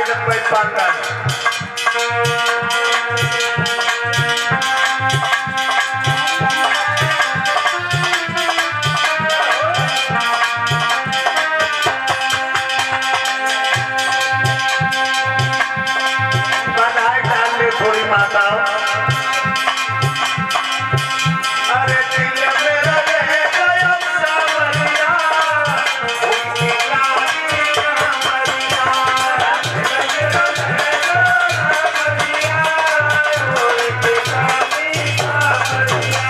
जगत में पाता बधाई डाल ले थोड़ी माता अरे दिल मेरा रह गया सावरिया उनकी लाली कांवरिया मेरा रह गया सावरिया उनकी लाली कांवरिया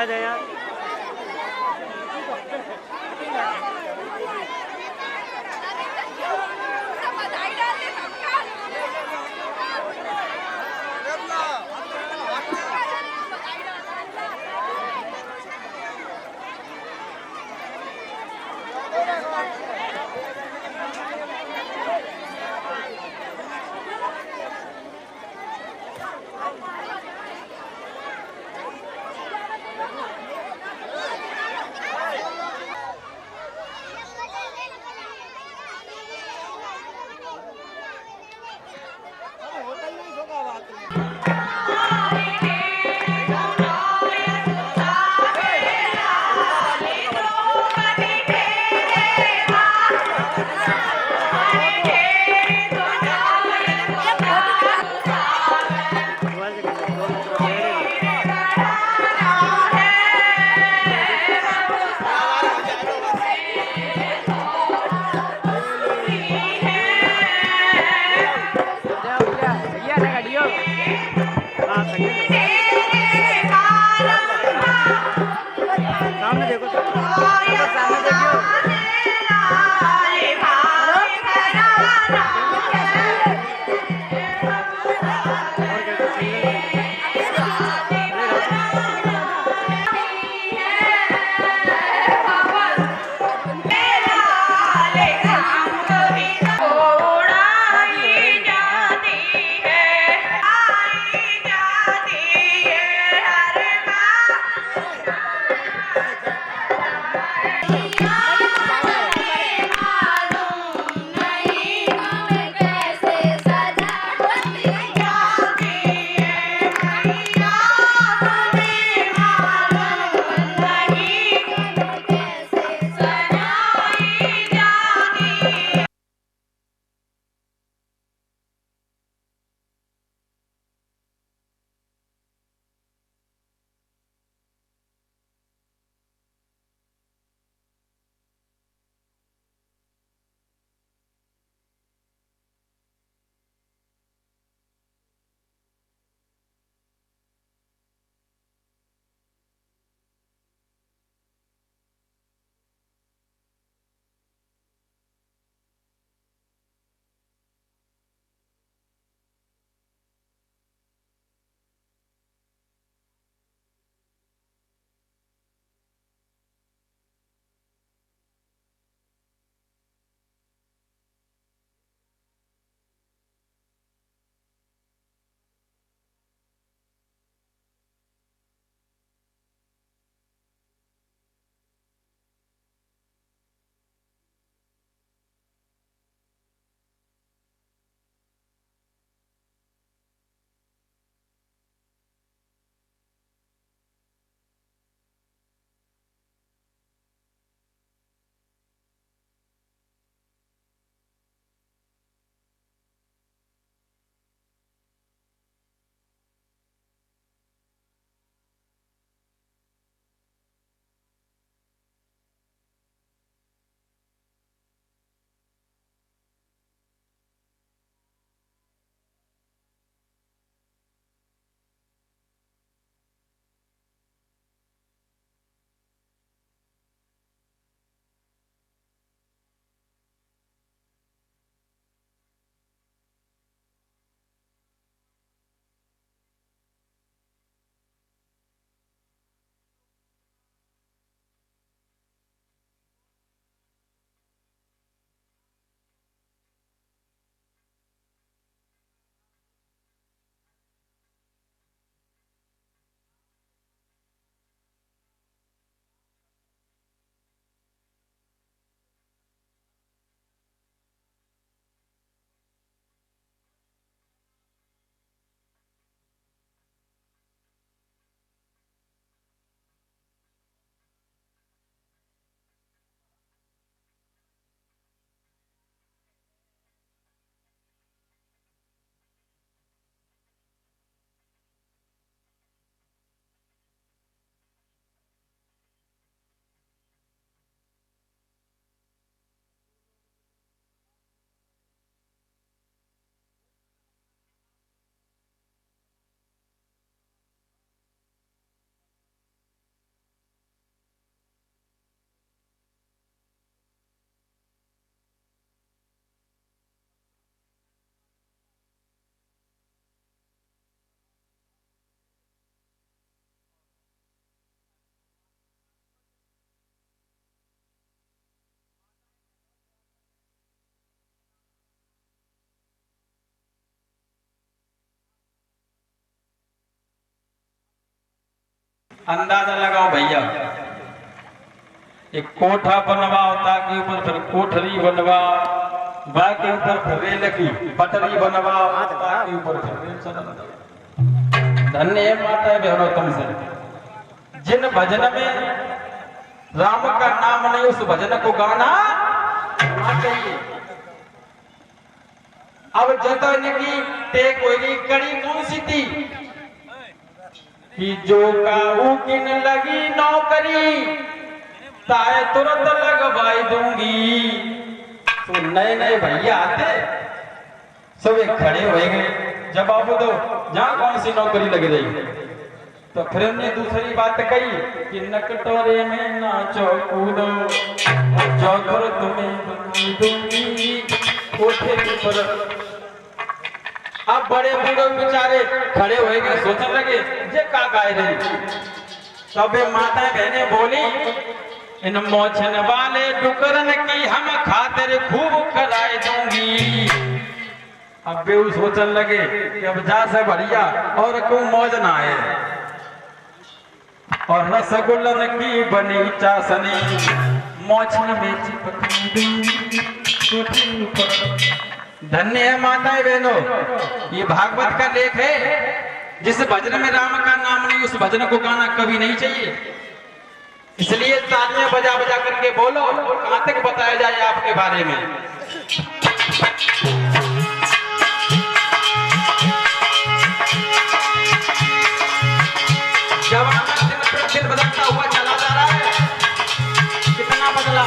आ जाए यार। अंदाजा लगाओ भैया, एक कोठा बनवाओ ताकि ऊपर फिर कोठरी बनवाओ, बाकी ऊपर फिर रेल की पटरी बनवाओ ताकि ऊपर फिर रेल चले। धन्य माता बहनों तुमसे, जिन भजन में राम का नाम नहीं उस भजन को गाना चाहिए। अब जतन की टेक होगी कड़ी कौन सी थी कि जो काऊ किन लगी नौकरी ताए तुरंत लगवाई दूंगी। तो नए नए भैया आते सब एक खड़े हो गए, जवाब दो जहां कौन सी नौकरी लग रही। तो फिर हमने दूसरी बात कही कि नकटोरे में नाचो कूदो जौगर तुम्हें दूंगी कोठे पर। अब बड़े बूढ़े बेचारे खड़े हो गए, सोचने लगे ये का गाय रही। तब माता बहने बोली इन मोछन वाले डुकरन की हम खातिर खूब कराए दूंगी। अब वे सोचने लगे कि अब जा से बढ़िया और को मौज ना आए। और रसगुल्लन की बनी चासनी मोछन में चिपका दूंगी। धन्य है माताएं बहनों, ये भागवत का लेख है। जिस भजन में राम का नाम नहीं उस भजन को गाना कभी नहीं चाहिए। इसलिए तालियां बजा बजा करके बोलो, कहां तक बताया जाए आपके बारे में। जवाना दिन प्रतिदिन बदलता हुआ चला जा रहा है, कितना बदला।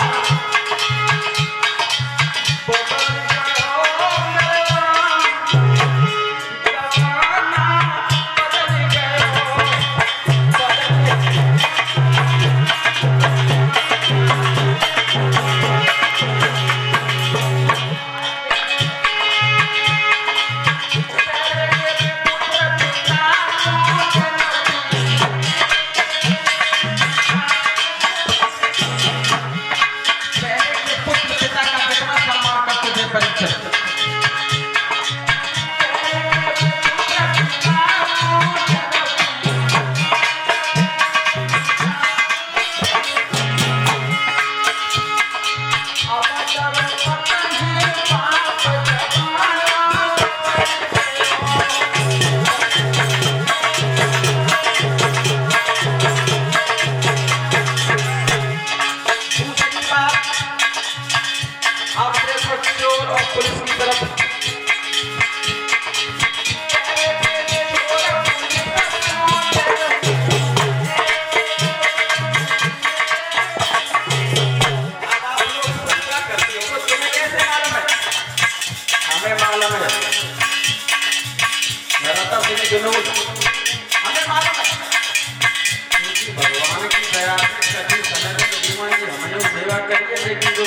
भगवान की दया से कभी समय में कभी हमें सेवा करिए, लेकिन जो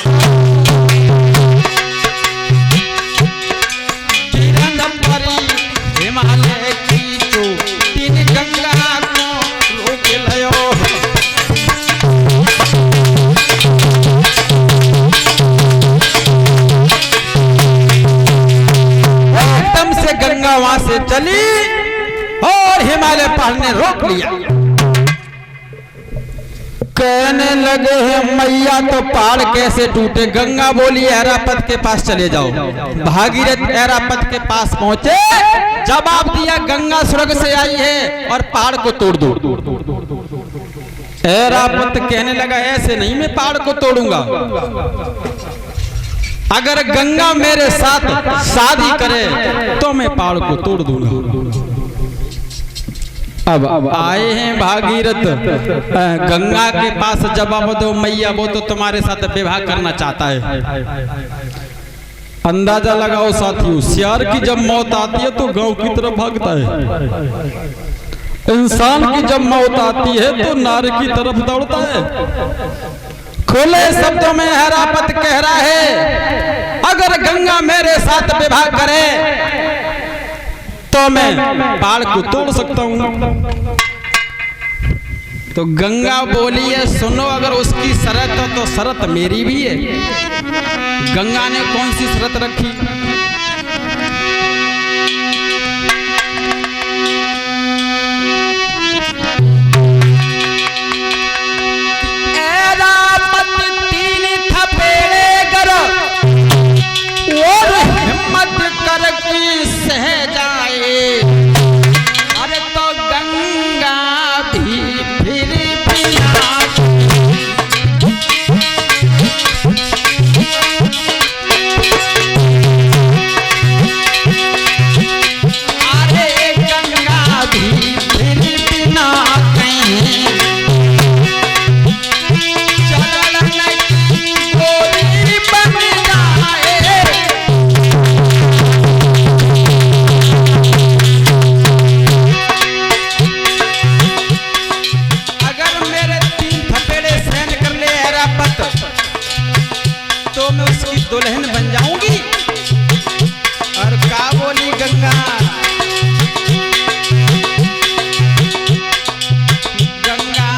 हिमालय की चोटी गंगा को रोक लयो। एकदम से गंगा वहां से चली और हिमालय पहाड़ ने रोक लिया। कहने लगे हैं मैया तो पहाड़ कैसे टूटे। गंगा बोली ऐरापत के पास चले जाओ। भागीरथ ऐरापत के पास पहुंचे, जवाब दिया गंगा स्वर्ग से आई है और पहाड़ को तोड़ दो। ऐरापत कहने लगा ऐसे नहीं, मैं पहाड़ को तोड़ूंगा। अगर गंगा मेरे साथ शादी करे तो मैं पहाड़ को तोड़ दूंगा। अब आए हैं भागीरथ गंगा के पास, जवाब दो मैया वो तो तुम्हारे साथ विवाह करना चाहता है। अंदाजा लगाओ साथियों, सियार की जब मौत आती है तो गांव की तरफ भागता है। इंसान की जब मौत आती है तो नारी की तरफ दौड़ता है। खुले शब्दों में ऐरापत कह रहा है अगर गंगा मेरे साथ विवाह करे तो मैं पहाड़ को तोड़ सकता हूं। तो गंगा बोली है सुनो, अगर उसकी शर्त हो तो शर्त मेरी भी है। गंगा ने कौन सी शर्त रखी? गंगा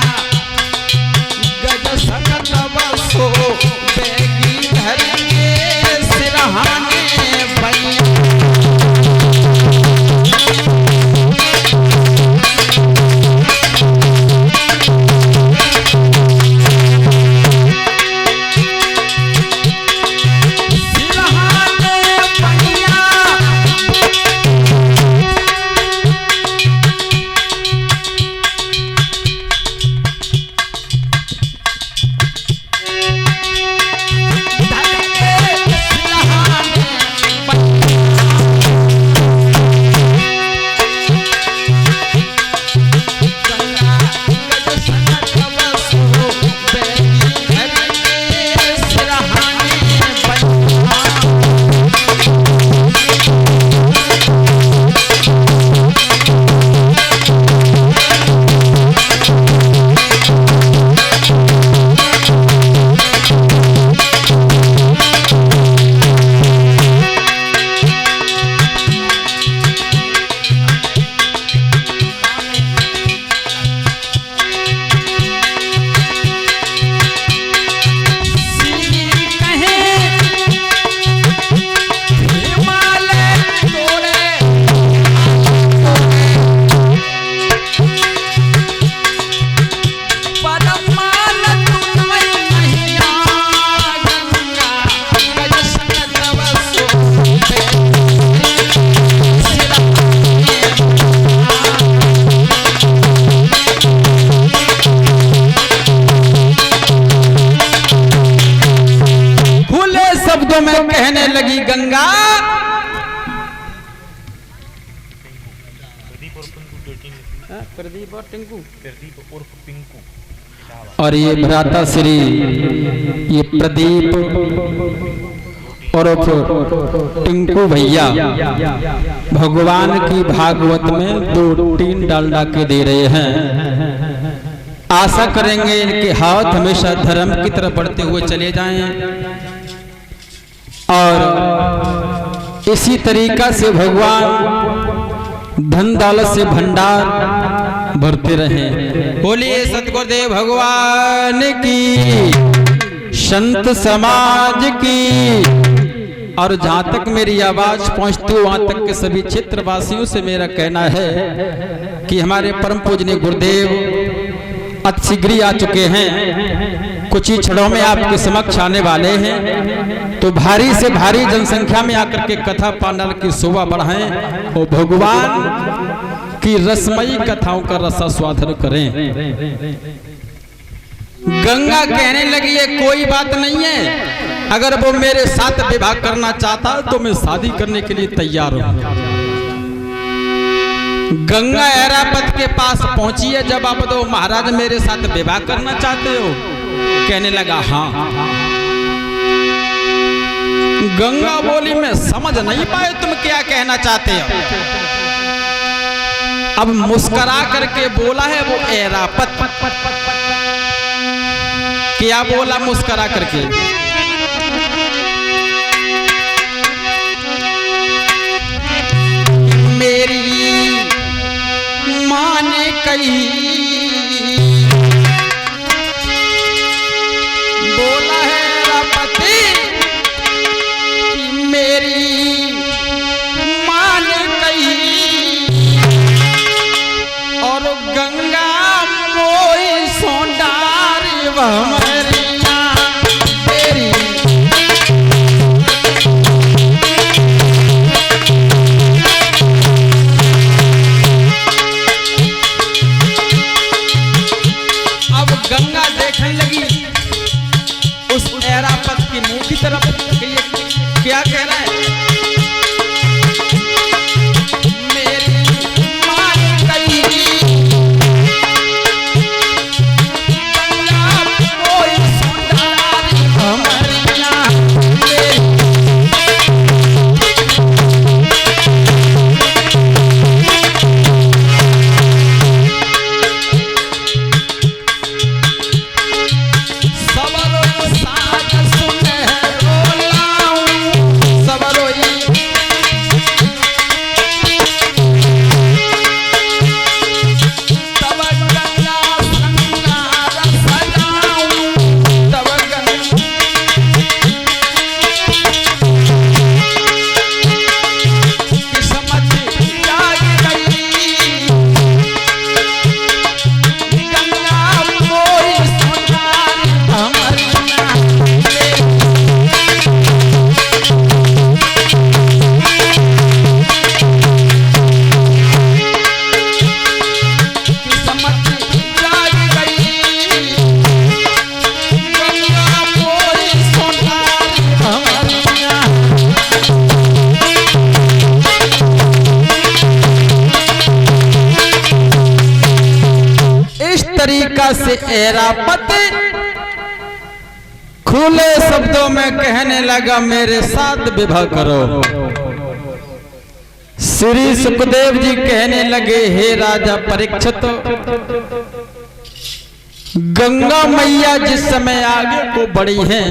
गज सकत बसो बेगी धर के सिरहाने बैया। में कहने लगी गंगा, प्रदीप और टिंकू, प्रदीप उर्फ पिंकू, और ये भ्राता श्री ये प्रदीप उर्फ टिंकू भैया भगवान की भागवत में 2-3 डालडा के दे रहे हैं। आशा करेंगे इनके हाथ हमेशा धर्म की तरफ बढ़ते हुए चले जाएं और इसी तरीका से भगवान धन दौलत से भंडार भरते रहें। बोलिए सतगुरुदेव भगवान की, संत समाज की। और जहां तक मेरी आवाज पहुंचती हो वहां तक के सभी क्षेत्रवासियों से मेरा कहना है कि हमारे परम पूजनीय गुरुदेव अतिशीघ्र आ चुके हैं, कुछ ही क्षणों में आपके समक्ष आने वाले हैं। तो भारी से भारी जनसंख्या में आकर के कथा पांडाल की शोभा बढ़ाएं और भगवान की रसमयी कथाओं का रसास्वादन करें। गंगा कहने लगी ये कोई बात नहीं है, अगर वो मेरे साथ विवाह करना चाहता तो मैं शादी करने के लिए तैयार हूं। गंगा ऐरावत के पास पहुंची है, जब आप तो महाराज मेरे साथ विवाह करना चाहते हो? कहने लगा हाँ। गंगा बोली मैं समझ नहीं पाए तुम क्या कहना चाहते हो। अब मुस्कुरा करके बोला है वो ऐरावत। क्या बोला मुस्कुरा करके? मेरी मां ने कही, बोला है ऐरावती कि मेरी मां ने कही और गंगा मोई सोंडारी वह तरफ क्या कह रहा है? मेरी मां कही गंगा कोई तरीका से ऐरापत खुले शब्दों में कहने लगा मेरे साथ विवाह करो। श्री सुखदेव जी कहने लगे हे राजा परीक्षित, गंगा मैया जिस समय आगे को बढ़ी हैं,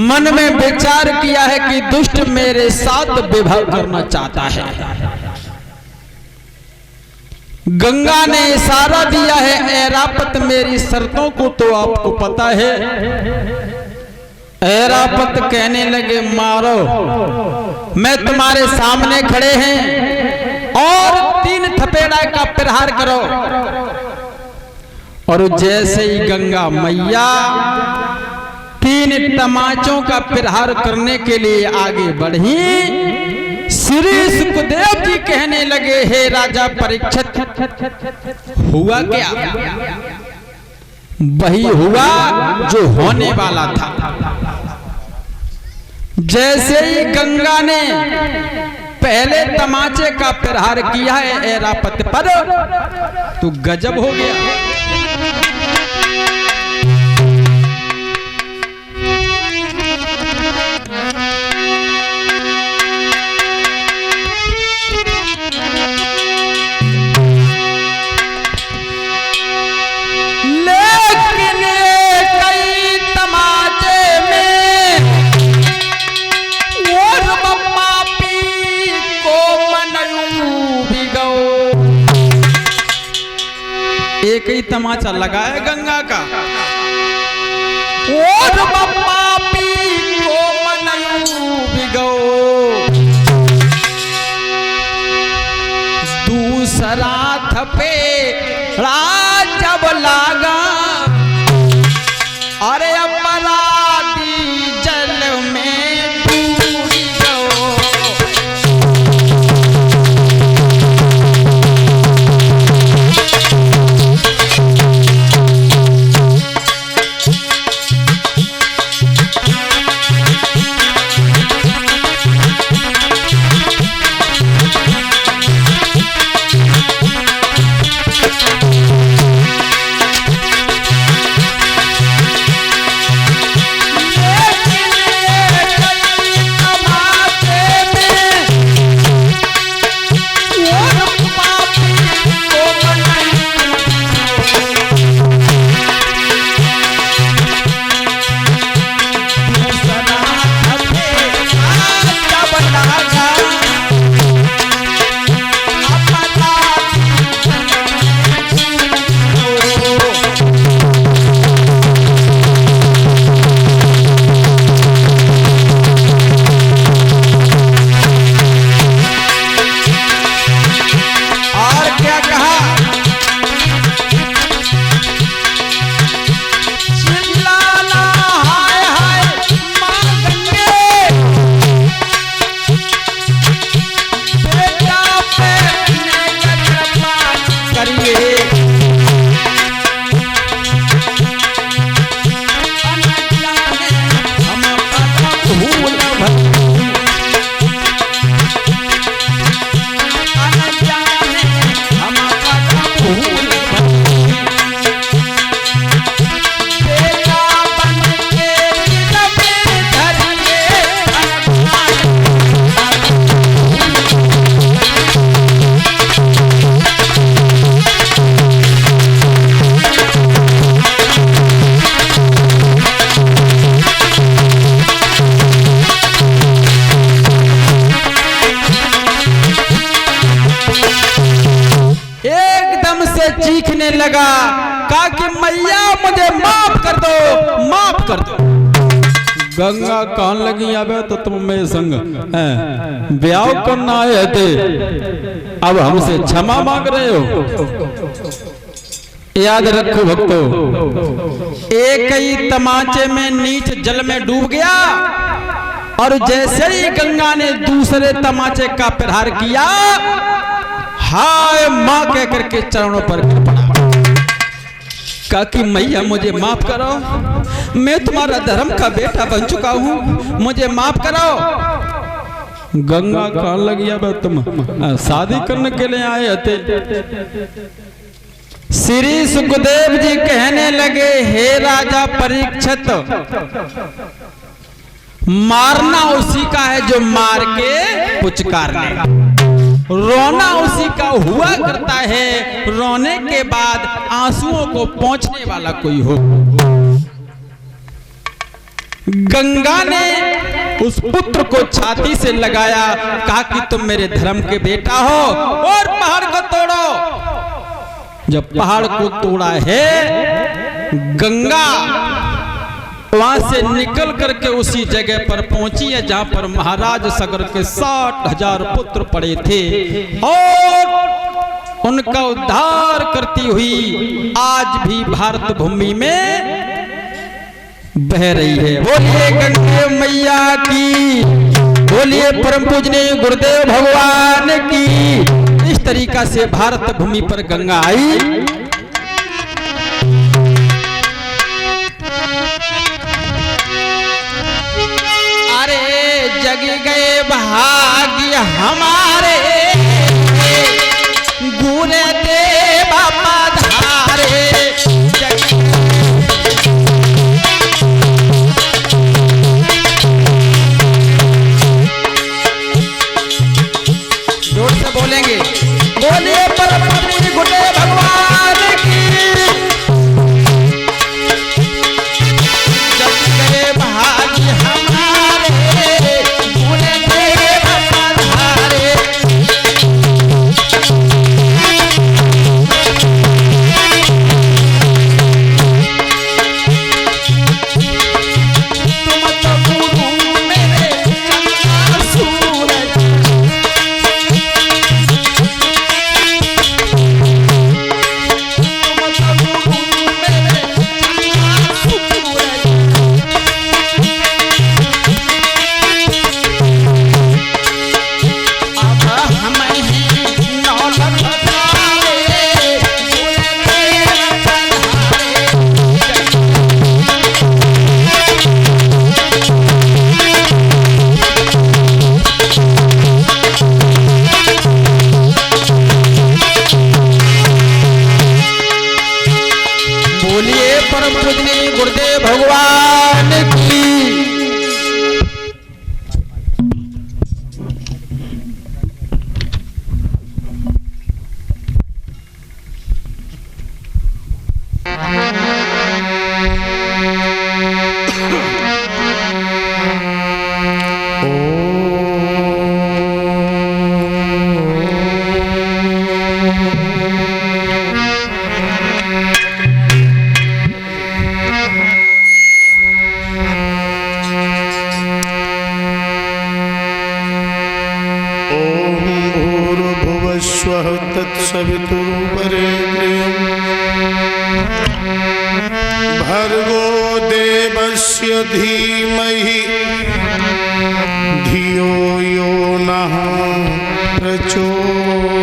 मन में विचार किया है कि दुष्ट मेरे साथ विवाह करना चाहता है। गंगा ने इशारा दिया है ऐरापत मेरी शर्तों को तो आपको पता है। ऐरापत कहने लगे मारो, मैं तुम्हारे सामने खड़े हैं और 3 थपेड़ा का प्रहार करो। और जैसे ही गंगा मैया 3 तमाचों का प्रहार करने के लिए आगे बढ़ी, श्री सुखदेव जी कहने लगे हे राजा परीक्षित, हुआ क्या? वही हुआ जो होने वाला था। जैसे ही गंगा ने पहले तमाचे का प्रहार किया है ऐरापत पर, तो गजब हो गया। एक ही तमाचा लगाया गंगा का, और पापी को मनयू बिगो। दूसरा थपेड़ा जब लागा, अरे अपराधी जल में डूब गयो। चीखने लगा, कहा कि मैया मुझे माफ कर दो, माफ कर दो। गंगा कहने लगी अबे तो तुम मेरे संग ब्याह करना आए थे, अब हमसे क्षमा मांग रहे हो। याद रखो भक्तों, एक ही तमाचे में नीच जल में डूब गया और जैसे ही गंगा ने दूसरे तमाचे का प्रहार किया, हाय मां कह करके चरणों पर गिर पड़ा। कहा कि मैया मुझे माफ करो, मैं तुम्हारा धर्म का बेटा बन चुका हूं, मुझे माफ करो। गंगा कहाँ लग गया बे? तुम शादी करने के लिए आए थे? श्री सुखदेव जी कहने लगे, हे राजा परीक्षित, मारना उसी का है जो मार के पुचकारने, रोना उसी का हुआ करता है, रोने के बाद आंसुओं को पोंछने वाला कोई हो। गंगा ने उस पुत्र को छाती से लगाया, कहा कि तुम मेरे धर्म के बेटा हो और पहाड़ को तोड़ो। जब पहाड़ को तोड़ा है, गंगा वहां से निकल करके उसी जगह पर पहुंची है जहां पर महाराज सगर के 60,000 पुत्र पड़े थे, और उनका उद्धार करती हुई आज भी भारत भूमि में बह रही है। बोलिए गंगे मैया की, बोलिए परम पूजनीय गुरुदेव भगवान की। इस तरीका से भारत भूमि पर गंगा आई। जग गए भाग्य हमारे, गुरे दे बाबा धारे। जोर से बोलेंगे, बोलिए परम पूजनीय गुरुदेव भगवान की। जग गए भाग्य हमारे, गुरुदेव भगवान की। तत्सवितुर्वरेण्यं भर्गो देवस्य धीमहि धियो यो नः प्रचोदयात्।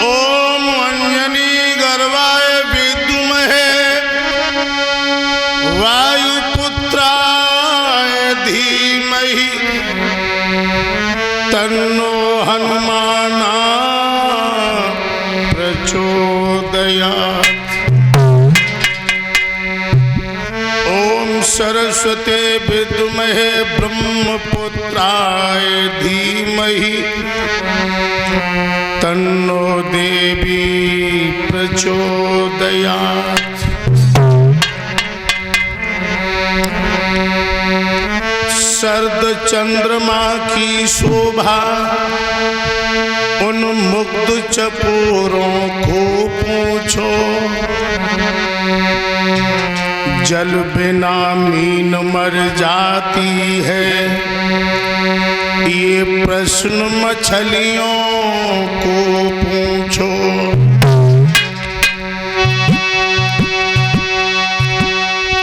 ओम अंजनी गर्वाय विद्महे वायुपुत्राय धीमहि तन्नो हनुमाना प्रचोदयात्। ओम सरस्वते विद्महे ब्रह्मपुत्राय धीमहि तन्नो देवी प्रचोदयात्। शरद चंद्रमा की शोभा उन मुग्ध चकोरों को पूछो, जल बिना मीन मर जाती है, ये प्रश्न मछलियों को पूछो।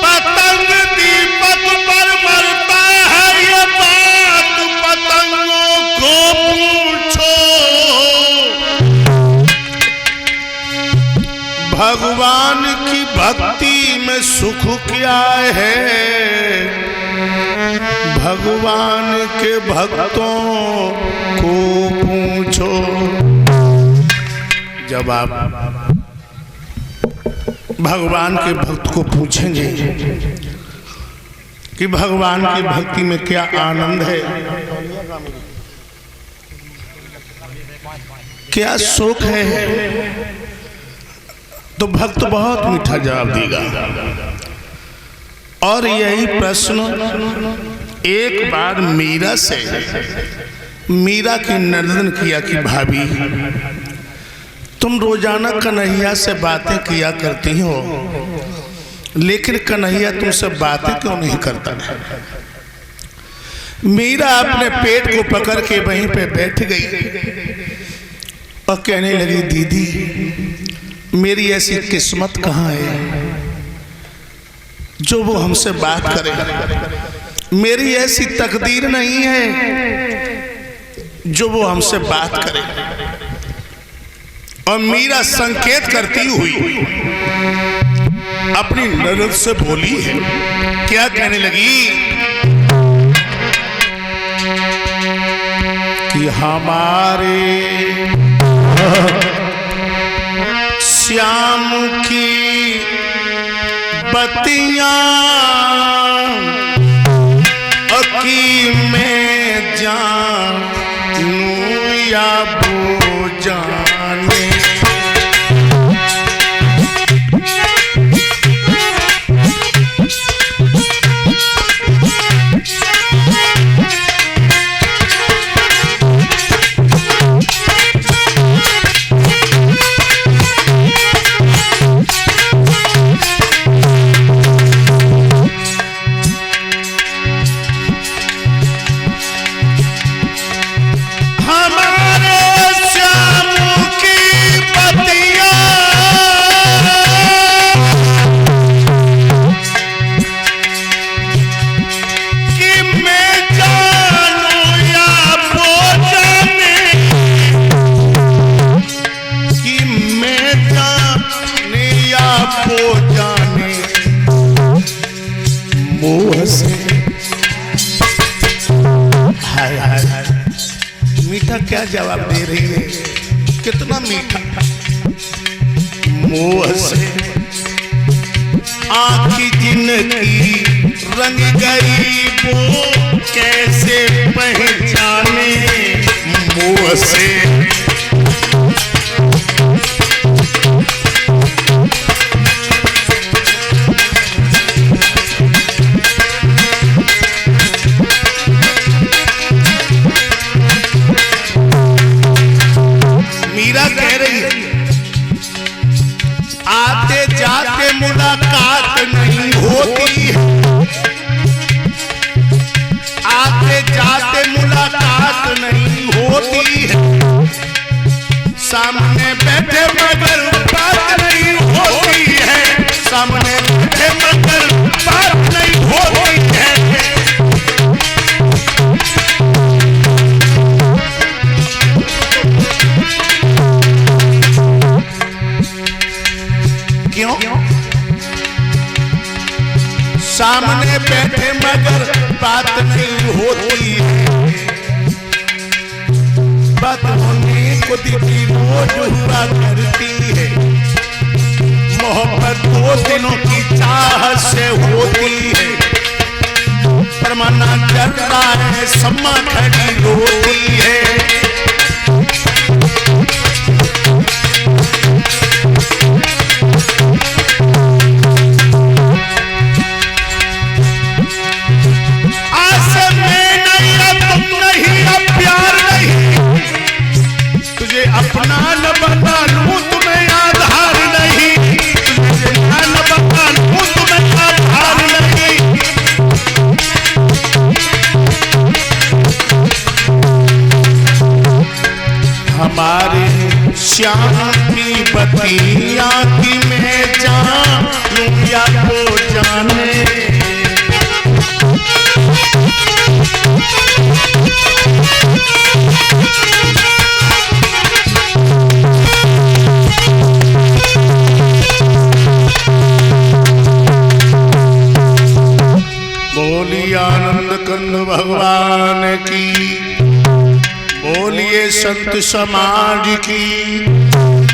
पतंग दीपक पर मरता है, ये बात पतंगों को पूछो। भगवान की भक्ति में सुख क्या है, भगवान के भक्तों को पूछो। जब आप भगवान के भक्त को पूछेंगे कि भगवान की भक्ति में क्या आनंद है, क्या सुख है, तो भक्त बहुत मीठा जवाब देगा। और यही प्रश्न एक बार मीरा की नर्दन किया कि भाभी, तुम रोजाना कन्हैया से बातें किया करती हो, लेकिन कन्हैया तुमसे बातें क्यों नहीं करता? मीरा अपने पेट को पकड़ के वहीं पे बैठ गई और कहने लगी, दीदी मेरी ऐसी किस्मत कहाँ है जो वो हमसे बात करे, मेरी ऐसी तकदीर नहीं है जो वो हमसे बात करे। और मीरा संकेत करती हुई अपनी ननद से बोली है, क्या कहने लगी कि हमारे श्याम की बत्तियां की मैं जानूं या वो जाने, मीठा क्या जवाब दे रही है, कितना मीठा। मोह से आँखी जिनकी रंग गई वो कैसे पहचाने, मोह से कह रही है, आते जाते मुलाकात नहीं होती है, आते जाते मुलाकात नहीं होती है, सामने बैठे मगर बात नहीं होती है, सामने बैठे मगर बात नहीं होती है। क्यों? सामने बैठे मगर बात नहीं होती है, बात होने को दिखी रोज हुआ करती है, मोहब्बत 2 दिनों की चाह से होती है, परमाना चलता है सम्मा खड़ी रोती है। अपना न बता लूं तुम्हें आधार नहीं, तुझे न बता लूं तुम्हें आधार नहीं। हमारे श्याम की बत्तियां की मैं जानूं या वो जाने, बोलिए आनंद कंद भगवान की, बोलिए संत समाज की,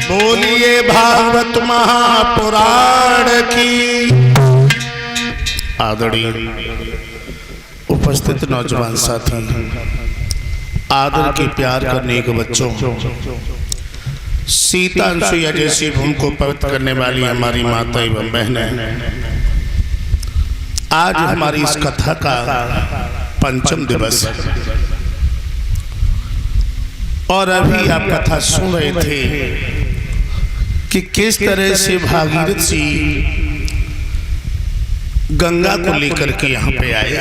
बोलिए भागवत महापुराण की। आदरणीय उपस्थित नौजवान साथी, आदर के प्यार करने के बच्चों, सीता अनुसुईया जैसी भूमि को पवित्र करने वाली हमारी माता एवं बहनें, आज हमारी इस कथा का पंचम दिवस है और अभी आप कथा सुन रहे थे कि किस तरह से भागीरथी गंगा को लेकर के यहाँ पे आए।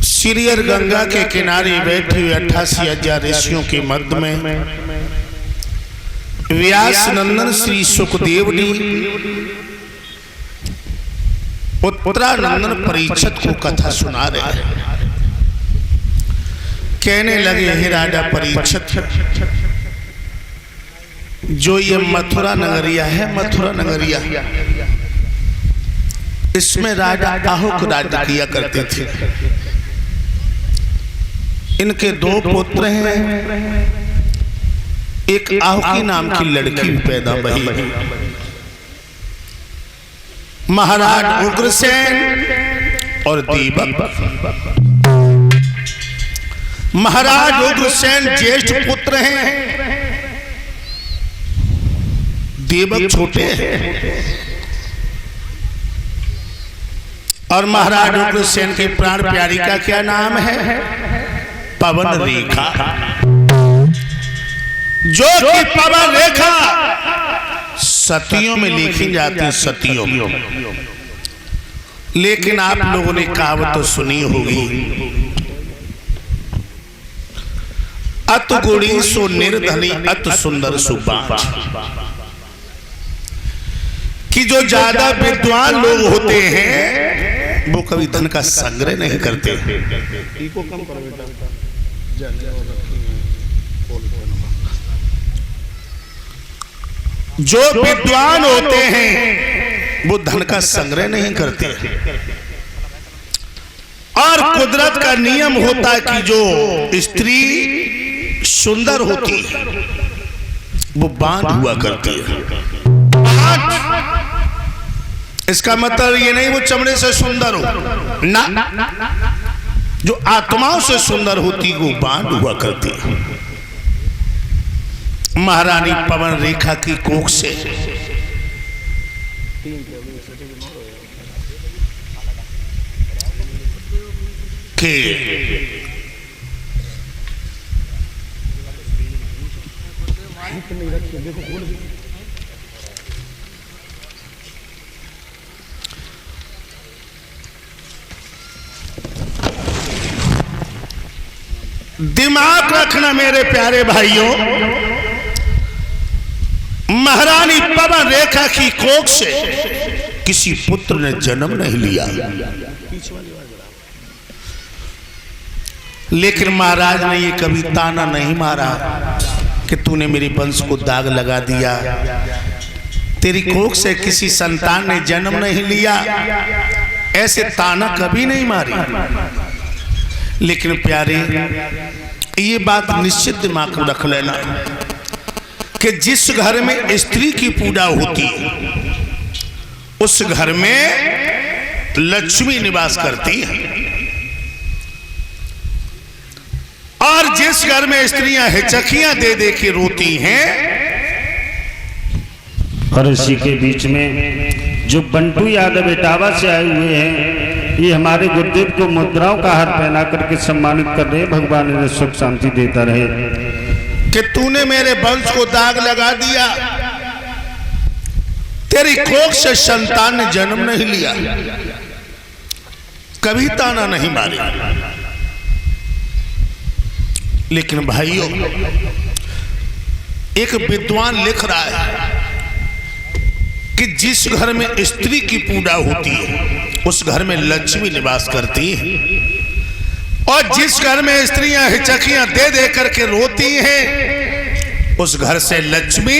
सीरियर गंगा के किनारे बैठे हुए 88,000 ऋषियों के मध्य में व्यास नंदन श्री सुखदेव जी उत्तरानंदन परीक्षित को कथा सुना रहे हैं। कहने लगे, हे राजा परीक्षित, जो ये मथुरा नगरिया है, मथुरा नगरिया, इसमें राजा आहुक राज्य किया करते थे। इनके 2 पुत्र हैं, एक आहुकी नाम की लड़की भी पैदा हुई। महाराज उग्रसेन और दीपक। महाराज उग्रसेन ज्येष्ठ पुत्र हैं, दीपक छोटे हैं। और महाराज उग्रसेन के प्राण प्यारी का क्या नाम है? पवन रेखा। जो कि पवन रेखा सतियों में लिखी जाती है, सतियों में। लेकिन आप लोगों ने कहावत तो सुनी होगी, अत गुणी सो निर्धनी अत सुंदर सुबाच, कि जो ज्यादा विद्वान लोग होते हैं वो कभी धन का संग्रह नहीं करते। जो विद्वान होते हैं वो धन का संग्रह नहीं करते। और कुदरत का नियम होता है कि जो स्त्री सुंदर होती है वो बांध हुआ करती है। इसका मतलब ये नहीं वो चमड़े से सुंदर हो ना, जो आत्माओं से सुंदर होती वो बांध हुआ करती है। महारानी पवन रेखा की कोख से के दिमाग रखना मेरे प्यारे भाइयों, महारानी पवन रेखा की कोख से किसी पुत्र ने जन्म नहीं लिया। लेकिन महाराज ने ये कभी ताना नहीं मारा कि तूने मेरे वंश को दाग लगा दिया, तेरी कोख से किसी संतान ने जन्म नहीं लिया, ऐसे ताना कभी नहीं मारी। लेकिन प्यारे, ये बात निश्चित दिमाग में रख लेना कि जिस घर में स्त्री की पूजा होती है उस घर में लक्ष्मी निवास करती है। और जिस घर में स्त्रियां हिचकियां दे दे के रोती हैं, और इसी के बीच में जो बंटू यादव इटावा से आए हुए हैं, ये हमारे गुरुदेव को मुद्राओं का हार पहना करके सम्मानित कर रहे हैं। भगवान इन्हें सुख शांति देता रहे। कि तूने मेरे वंश को दाग लगा दिया, तेरी कोख से संतान ने जन्म नहीं लिया, कभी ताना नहीं मारे। लेकिन भाइयों, एक विद्वान लिख रहा है कि जिस घर में स्त्री की पूजा होती है उस घर में लक्ष्मी निवास करती है, और जिस घर में स्त्रियां हिचकियां दे दे करके रोती हैं उस घर से लक्ष्मी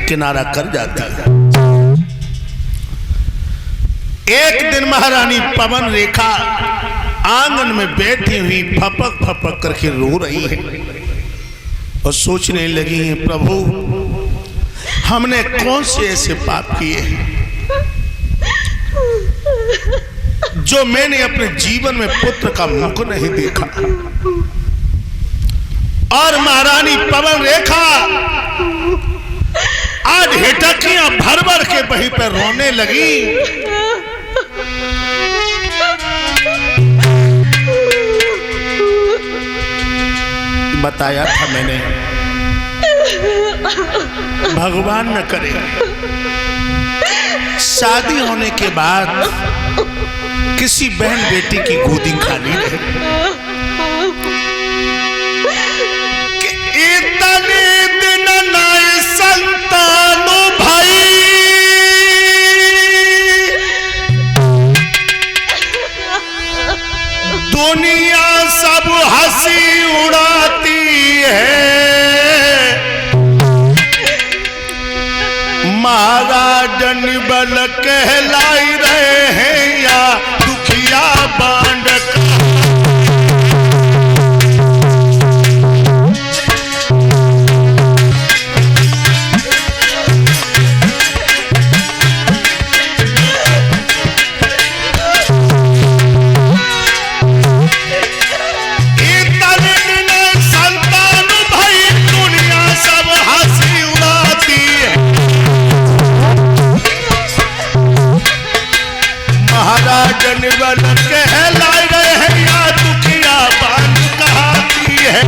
किनारा कर जाती है। एक दिन महारानी पवन रेखा आंगन में बैठी हुई फपक फपक करके रो रही है और सोचने लगी है, प्रभु हमने कौन से ऐसे पाप किए हैं जो मैंने अपने जीवन में पुत्र का मुख नहीं देखा। और महारानी पवन रेखा आज हिटकियां भर भर के वहीं पर रोने लगी। बताया था मैंने, भगवान न करे शादी होने के बाद किसी बहन बेटी की गोदी खाली रहे कि इतने दिन नाय संतानो भाई, दुनिया सब हंसी उड़ाती है, महाराजन बल कहलाई रहे हैं या दुखिया बांड का। जनबल कहलाई रहे हैं या दुखिया बांध कहाती है।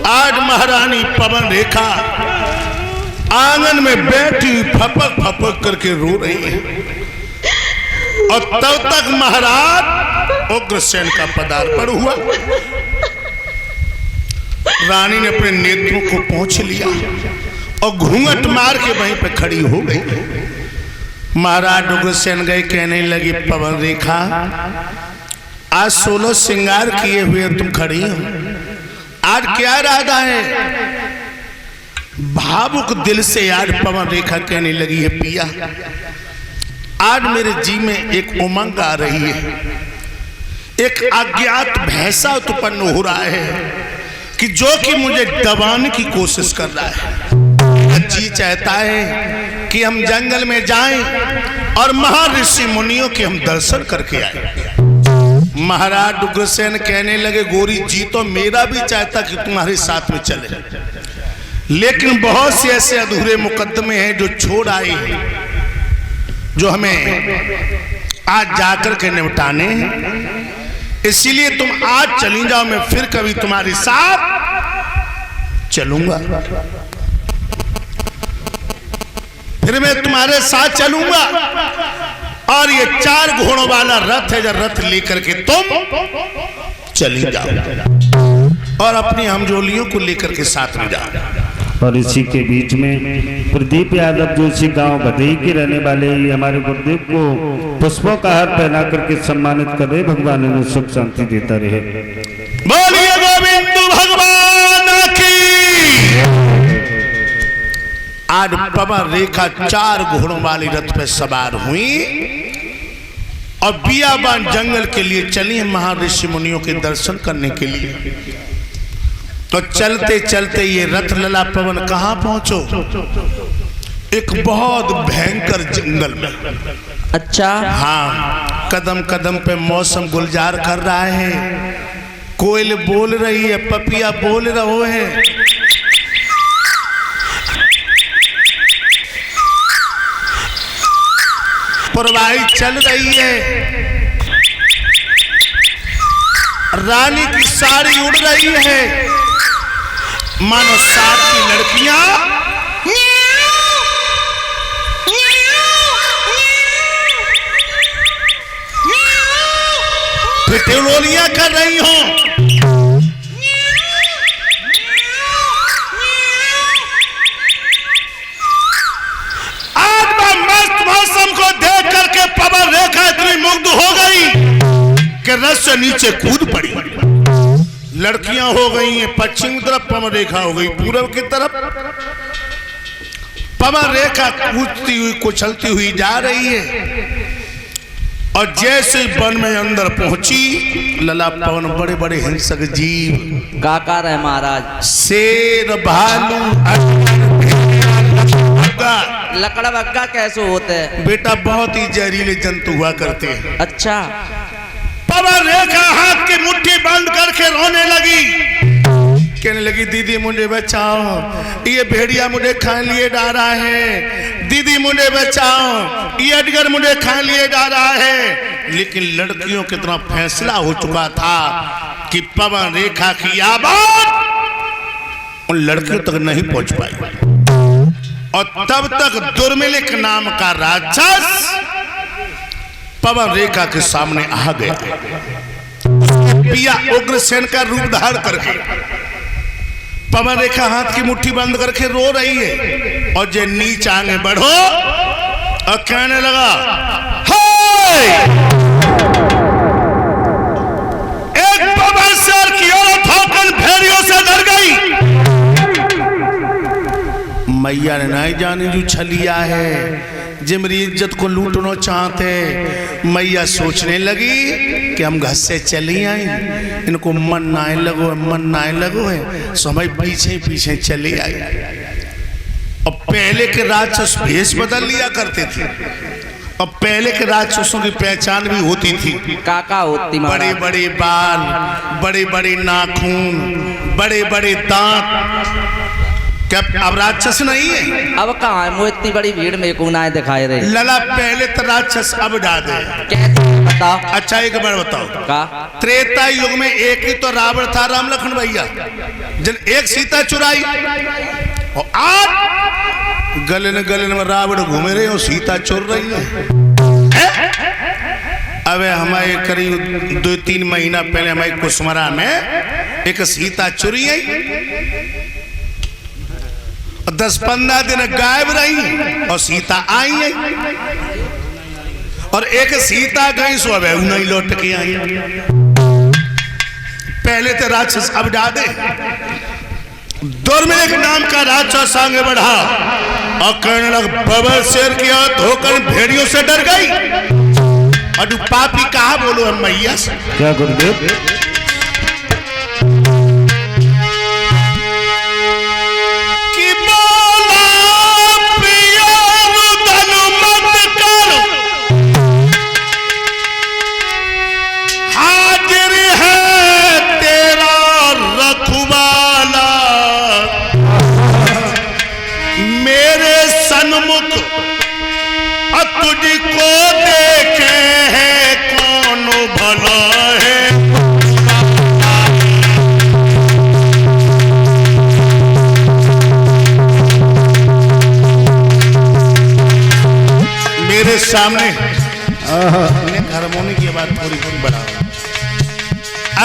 आज महारानी पवन रेखा आंगन में बैठी फपक फपक करके रो रही है और तब तक महाराज उग्रसेन का पदार्पण हुआ। रानी ने अपने नेत्रों को पोंछ लिया और घूंघट मार के वहीं पे खड़ी हो गई। महाराज उग्रसेन गए, कहने लगी, पवन रेखा आज 16 श्रृंगार किए हुए तुम खड़ी हो, आज क्या इरादा है? भावुक दिल से आज पवन रेखा कहने लगी है, पिया आज मेरे जी में एक उमंग आ रही है, एक अज्ञात भैंसा उत्पन्न हो रहा है कि जो कि मुझे दबाने की कोशिश कर रहा है। जी चाहता है कि हम जंगल में जाएं और महर्षि मुनियों के हम दर्शन करके आए। महाराज उग्रसेन कहने लगे, गोरी जी तो मेरा भी चाहता कि तुम्हारे साथ में चले, लेकिन बहुत से ऐसे अधूरे मुकदमे हैं जो छोड़ आए हैं, जो हमें आज जाकर के निपटाने हैं। इसीलिए तुम आज चली जाओ, मैं फिर कभी तुम्हारे साथ चलूंगा, फिर मैं तुम्हारे साथ चलूंगा। और ये 4 घोड़ों वाला रथ है, जब रथ लेकर के तुम चली जाओ और अपनी हमजोलियों को लेकर के साथ में जाओ। और इसी के बीच में प्रदीप यादव जो इसी गांव भदई के रहने वाले हमारे गुरुदेव को पुष्पों का हार पहना करके सम्मानित कर रहे। भगवान उन्हें सुख शांति देता रहे। बोलिए गोविंद भगवान की। आज पवन रेखा 4 घोड़ों वाली रथ पे सवार हुई और बियाबान जंगल के लिए चली महर्षि मुनियों के दर्शन करने के लिए। तो चलते चलते ये रथ लला पवन कहां पहुंचो? एक बहुत भयंकर जंगल में। अच्छा, हाँ, कदम कदम पे मौसम गुलजार कर रहा है, कोयल बोल रही है, पपिया बोल रहे हैं। पुरवाई चल रही है, रानी की साड़ी उड़ रही है, मानो साथ की लड़कियां फिटोलियां कर रही हों। आज मैं मस्त मौसम को देख करके पवन रेखा इतनी मुग्ध हो गई कि रथ से नीचे कूद पड़ी। लड़कियां हो गई हैं पश्चिम तरफ, पवन रेखा हो गई पूर्व की तरफ। पवन रेखा कूदती हुई कुचलती हुई जा रही है और जैसे वन में अंदर पहुंची लला पवन बड़े बड़े हिंसक जीव काका रहे महाराज, शेर भालू लकड़ा बग्गा कैसे होते हैं बेटा बहुत ही जहरीले जंतु हुआ करते हैं। अच्छा, पवन रेखा हाथ की मुट्ठी बंद करके रोने लगी, कहने लगी दीदी मुझे बचाओ, ये भेड़िया मुझे खा लिए जा रहा है, दीदी मुझे बचाओ, ये अजगर मुझे खा लिए जा रहा है। लेकिन लड़कियों की तरफ फैसला हो चुका था कि पवन रेखा की आवाज उन लड़कियों तक नहीं पहुंच पाई और तब तक दुर्मिलिक नाम का राक्षस पवन रेखा के सामने आ गया। पिया उग्रसेन का रूप धारण करके पवन रेखा हाथ की मुट्ठी बंद करके रो रही है और जे नीचे आगे बढ़ो और कहने लगा हाय, एक पवन शेर की औरत होकर भेड़ियों से डर गई। मैया ने नहीं जानी जो छलिया है जे मेरी इज्जत को लूटना चाहते। मैया सोचने लगी कि हम घर से चली आई, इनको मन ना लगो है, समय पीछे पीछे चली आई। और पहले के राक्षस भेष बदल लिया करते थे और पहले के राक्षसों की पहचान भी होती थी। काका होती बड़े बड़े बाल, बड़े बड़े नाखून, बड़े बड़े दांत। क्या अब राक्षस नहीं है? अब कहाँ है? वो इतनी बड़ी भीड़ में को ना दिखाई रही। लला पहले तो राक्षस अब ज्यादा है। कैसे बताओ? अच्छा एक बार बताओ, का त्रेता युग में एक ही तो रावण था, राम लखन भैया, जिन एक सीता चुराई और आज गले में रावण घूमे रहे और सीता चुर रही है। अब हमारे करीब 2-3 महीना पहले हमारे कुसमरा में एक सीता चुरी आई, 10-15 दिन गायब रही और सीता आई है और एक सीता गई सो अब नहीं लौट के आई। पहले तो राक्षस अब ज्यादा दुर्मिलिक नाम का राक्षस आगे बढ़ा और कहने लगा पवन शेर की औरत होकर भेड़ियों से डर गई। और पापी कहा बोलो हम मैया से क्या गुरुदेव? तुझको देखे है कौन भला है। मेरे सामने हारमोनी की बात थोड़ी थोड़ी बढ़ाओ।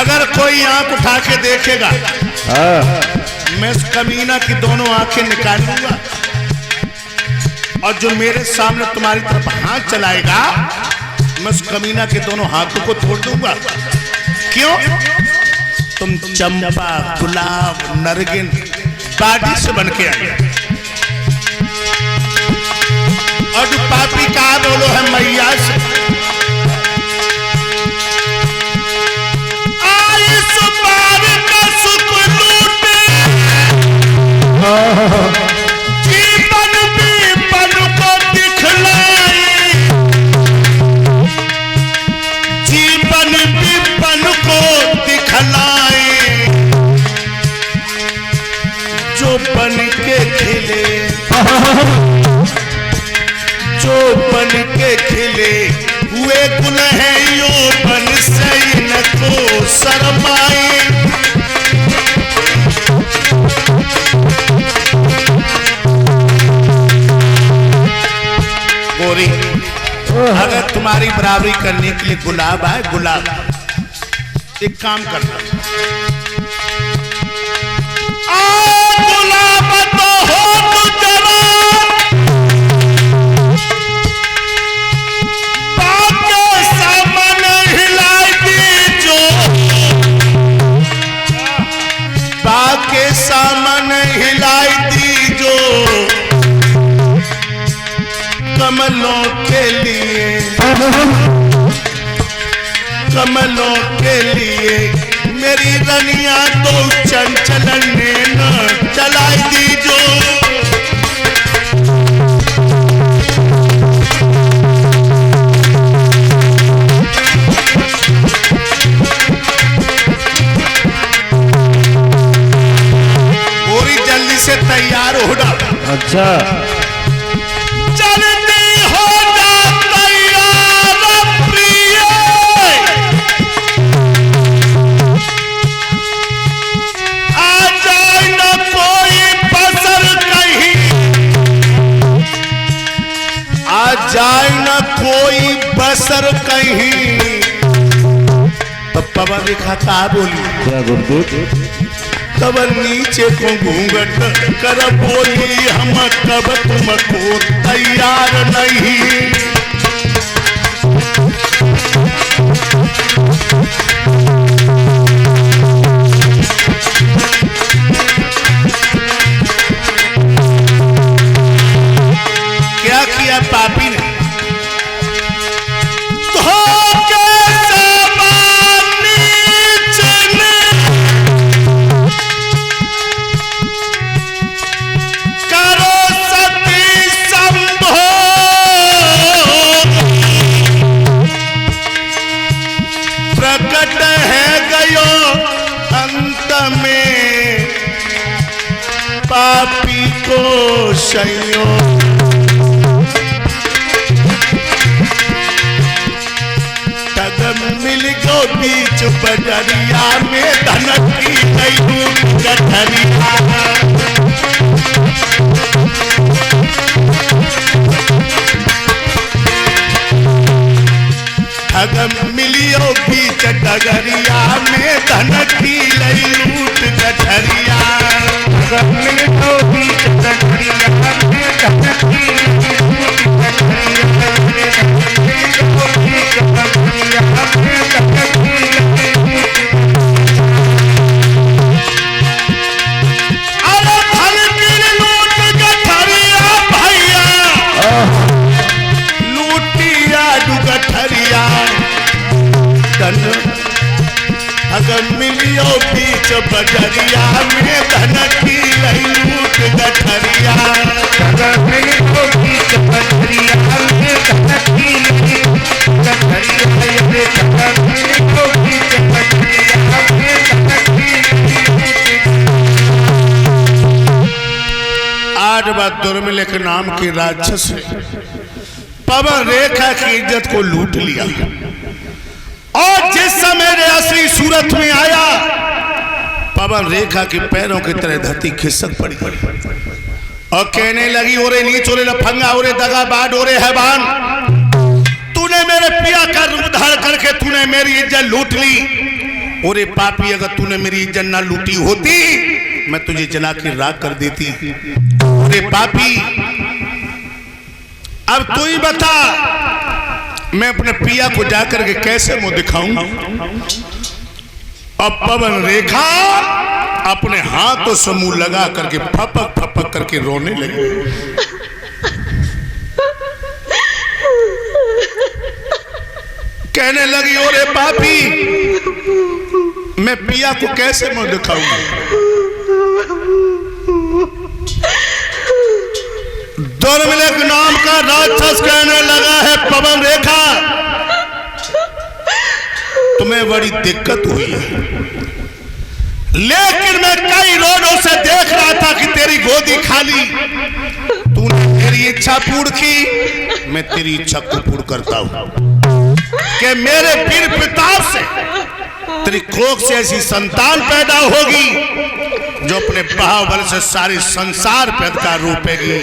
अगर कोई आंख उठा के देखेगा मैं इस कमीना की दोनों आंखें निकाल लूंगा और जो मेरे सामने तुम्हारी तरफ हाथ चलाएगा मैं उस कमीना के दोनों हाथों को तोड़ दूंगा। क्यों? तुम चंपा, गुलाब, नरगिन, बाडी से बन के आई और जो पापी कहा बोलो है मैया से। आयुष पार का सुख लूटे जीवन विपन को दिखलाए, जीवन विपन को दिखलाए। जो बन के खिले, जो बन के खिले हुए गुल है यो बन से न को शर्माए। गोरी अगर तुम्हारी बराबरी करने के लिए गुलाब है, गुलाब एक काम करना, गुलाब तो हो तू जवान, बाप के सामने हिलाई दी जो कमलों के लिए मेरी रनिया तो चंचल नैन चलाई दीजो। जल्दी से तैयार हो जा। अच्छा जल्दी हो जा तैयार प्रिय, आ जाए न कोई बसर कहीं, आ जाए न कोई बसर कहीं। तो पवन रेखा का बोली क्या गुरुदेव? तब नीचे को घूंघट कर बोली हम कब तुमको तैयार नहीं। क्या किया पापी ने? प्रकट है गयो अंत में पापी को सयो। तब मिल गो बीच बजरिया में धन की गई गठरिया। अगम मिलियो बीच डगरिया में धन की लई लूट गठरिया। अगम मिलियो बीच डगरिया में धन की लूट गठरिया। अरे धन की लूट गठरिया भैया, लूटिया डुगठरिया। अगर मिलियो बीच बजरिया में धन की लई लूट गठरिया। अगर मिलियो बीच बजरिया में धन की लई लूट गठरिया। अगर मिलियो बीच बजरिया में धन की लई लूट। आज बात दुर्मिल के नाम के राक्षस ने पवन रेखा की इज्जत को लूट लिया और जिस समय रे असली सूरत में आया पवन रेखा के पैरों की तरह धरती खिसक पड़ी और कहने लगी ओरे नीच ओरे लफंगा ओरे दगाबाज ओरे हैवान, तूने मेरे पिया का रूप धारण करके तूने मेरी इज्जत लूट ली। ओरे पापी, अगर तूने मेरी इज्जत ना लूटी होती मैं तुझे जला के राख कर देती। ओरे पापी, अब तू ही बता मैं अपने पिया को जाकर के कैसे मुंह दिखाऊं। अब पवन रेखा अपने हाथों से मुंह लगा करके फपक फपक करके रोने लगी। कहने लगी ओरे पापी, मैं पिया को कैसे मुंह दिखाऊंगा। दुर्मिल नाम का राक्षस कहने लगा है पवन रेखा, तुम्हें बड़ी दिक्कत हुई है, लेकिन मैं कई रोजों से देख रहा था कि तेरी गोदी खाली, तूने मेरी इच्छा पूर्ण की, मैं तेरी इच्छा को पूर्ण करता हूं कि मेरे वीर प्रताप से तेरी कोख से ऐसी संतान पैदा होगी जो अपने बाहुबल से सारे संसार पे अधिकार रूपेगी,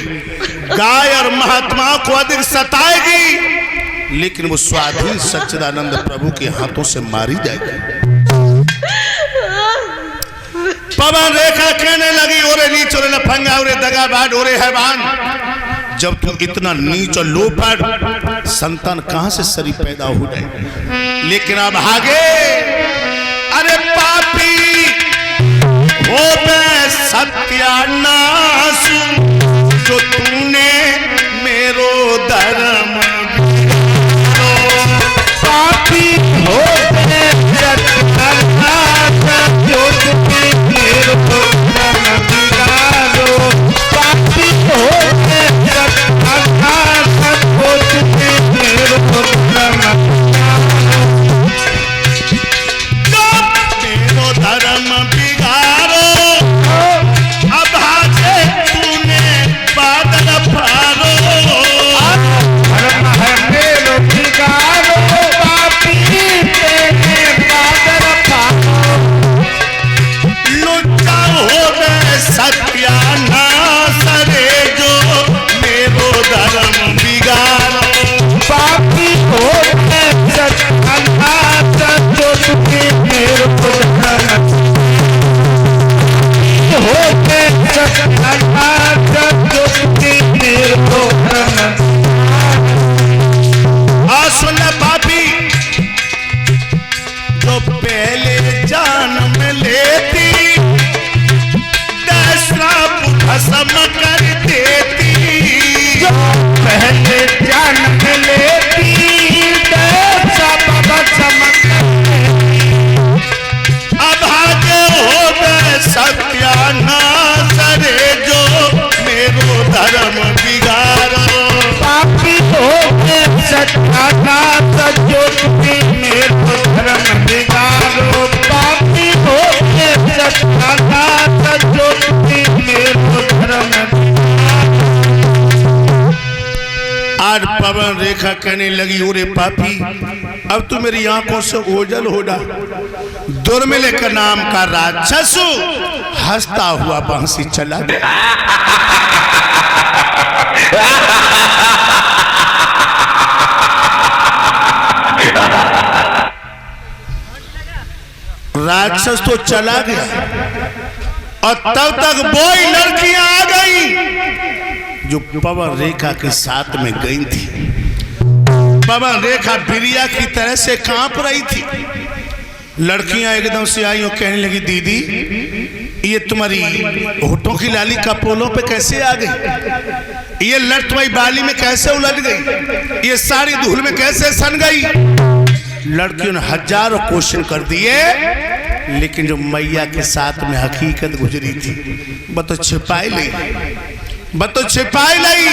गाय और महात्माओं को अधिक सताएगी, लेकिन वो स्वाधीन सच्चिदानंद प्रभु के हाथों से मारी जाएगी। पवन रेखा कहने लगी ओरे नीच ओरे लफंगा ओरे दगाबाज ओरे हैवान, जब तू इतना नीच और लोफड़, संतान कहां से सरी पैदा हो जाए। लेकिन अब आगे अरे पापी हो मैं सत्यानाश, जो तूने मेरो धर्म पापी हो पवन रेखा कहने लगी, ओरे पापी, अब तू मेरी आंखों से ओझल हो डा। दुर्मिल का नाम का राक्षस हंसता हुआ वहां से चला गया। राक्षस तो चला गया और तब तक वही लड़कियां आ गई जो पवन रेखा के साथ में गई थी। पवन रेखा बिरिया की तरह से कांप रही थी। लड़कियां एकदम से आई और कहने लगी, दीदी ये तुम्हारी होठों की लाली कपोलों पे कैसे आ गई? ये लट तुम्हारी बाली में कैसे उलट गई? ये साड़ी धूल में कैसे सन गई? लड़कियों ने हजारों क्वेश्चन कर दिए, लेकिन जो मैया के साथ में हकीकत गुजरी थी बतो छिपाई लाई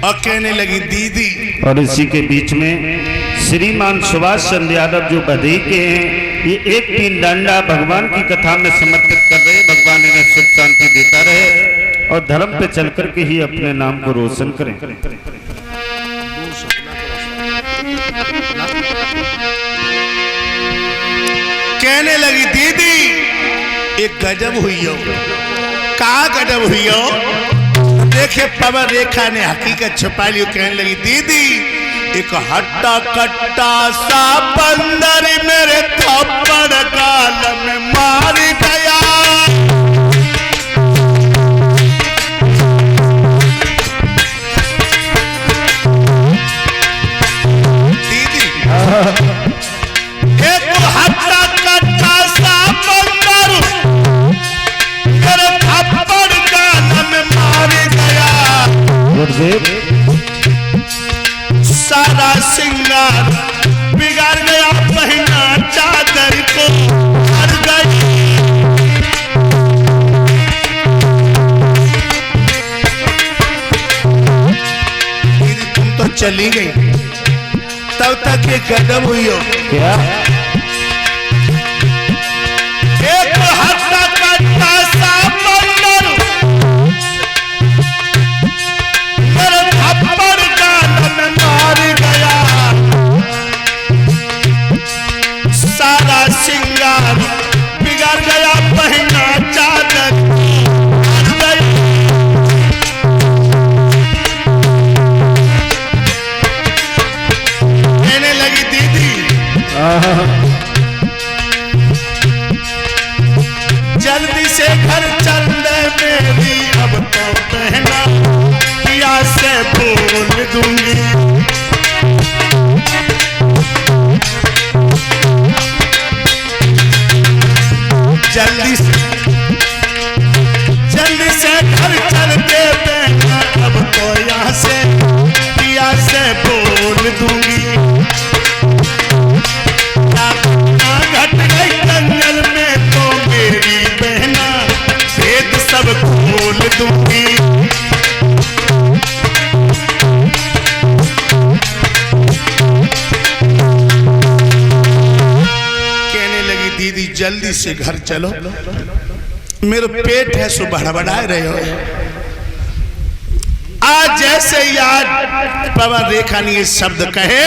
और कहने लगी, दीदी। और इसी के बीच में श्रीमान सुभाष चंद्र यादव जो बधई के हैं, ये एक 3 डंडा भगवान की कथा में समर्पित कर रहे। भगवान इन्हें सुख शांति देता रहे और धर्म पे चल करके ही अपने नाम को रोशन करें। कहने लगी, दीदी एक गजब हुई हो। कहा गजब हुई हो? देखे पवन रेखा ने हकीकत छुपा ली। कहने लगी, दीदी एक हट्टा कट्टा सा बंदर मेरे थप्पड़ गाल में मार गया। दीदी एक हट्टा कट्टा सा बंदर मेरे थप्पड़ गाल में मार गया। सारा सिंगार बिगाड़ गया, पहना चादर को हर गई। तुम तो चली गई, तब तक ये गजब हुई हो। क्या? एक हट्टा कट्टा सा बंदर मेरे थप्पड़ गाल में मार गया। सारा सिंगार बिगड़ गया, पहना चादर हर गई। कहने लगी, दीदी जल्दी से घर चल दे मेरी, अब तो बहना पिया से बोल दूंगी। जल्दी से घर चल दे बहना, अब तो यहाँ से पिया से बोल दूंगी। घट गई जंगल में तो मेरी बहना, भेद सब खोल दूंगी। कहने लगी, दीदी जल्दी से घर चलो, मेरे पेट है सो बड़बड़ाए रहे हो। आज जैसे याद पवन रेखा ने ये शब्द कहे,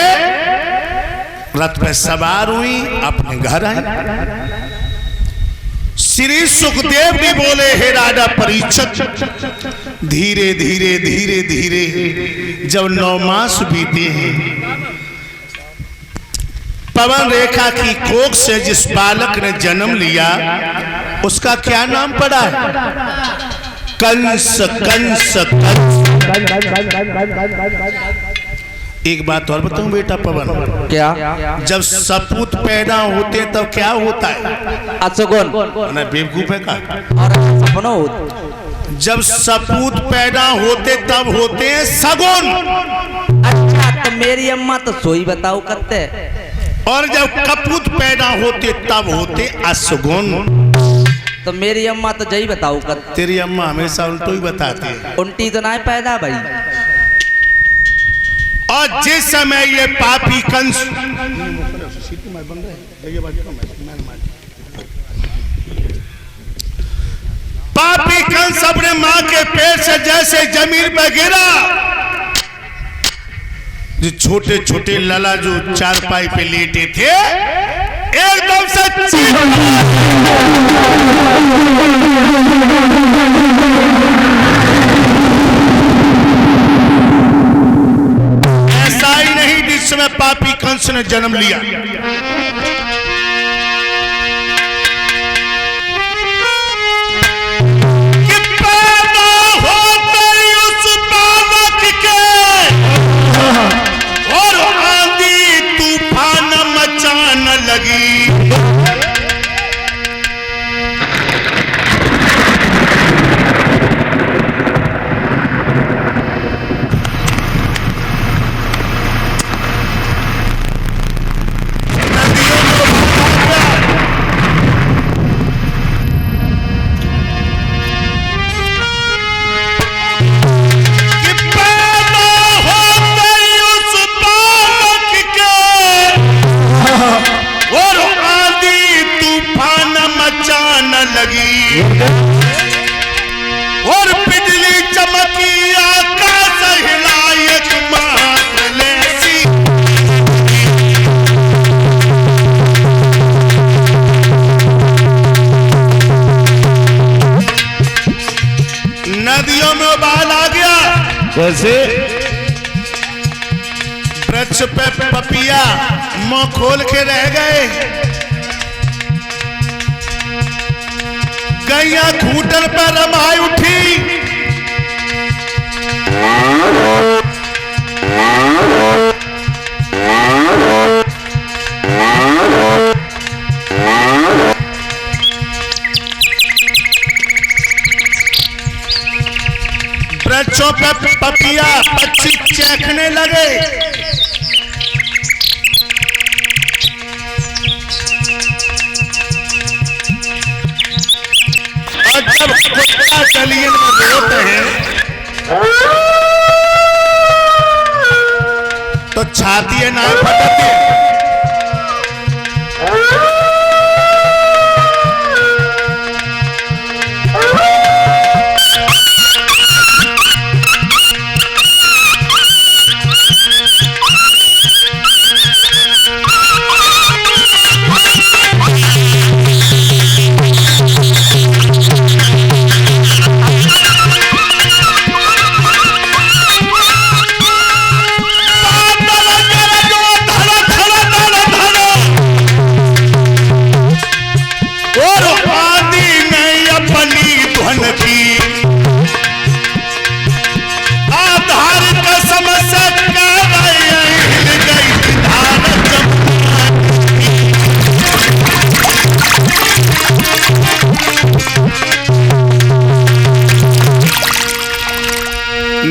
रथ पे सवार हुई, अपने घर आई। श्री सुखदेव भी बोले, हे राजा परीक्षित, धीरे धीरे धीरे धीरे जब 9 मास बीते हैं, पवन रेखा की कोख से जिस बालक ने जन्म लिया उसका क्या नाम पड़ा? कंस कंस कंस। एक बात और बताऊं बेटा पवन, क्या? जब सपूत पैदा होते तब क्या होता है? अशगुन। ना बेवकूफ है का? और सपना होता। जब सपूत पैदा होते तब होते हैं सगुन। अच्छा, तो मेरी अम्मा तो सोई बताओ करते। और जब कपूत पैदा होते तब होते अशगुन। तो मेरी अम्मा तो जही बताओ करते। तेरी अम्मा हमेशा उल्टो ही बताती है। उल्टी तो ना पैदा भाई। और जिस समय ये पापी कंस अपने मां के पेट से जैसे जमीन पर गिरा, जो छोटे छोटे लला जो चारपाई पे लेटे थे एकदम से ऐसा ही नहीं जिसमें पापी कंस ने जन्म लिया। और बिजली चमकी आकाश हिलाई एक मात्र लेसी। नदियों में उबाल आ गया। कैसे? वृक्ष पे पपिया मुंह खोल के रह गए। गैया घूटन पर रमाई उठी। वृक्षों पे पपिया पक्षी चहकने लगे। और जब कुत्ता चलियन में रोते हैं तो छाती है ना फटती है।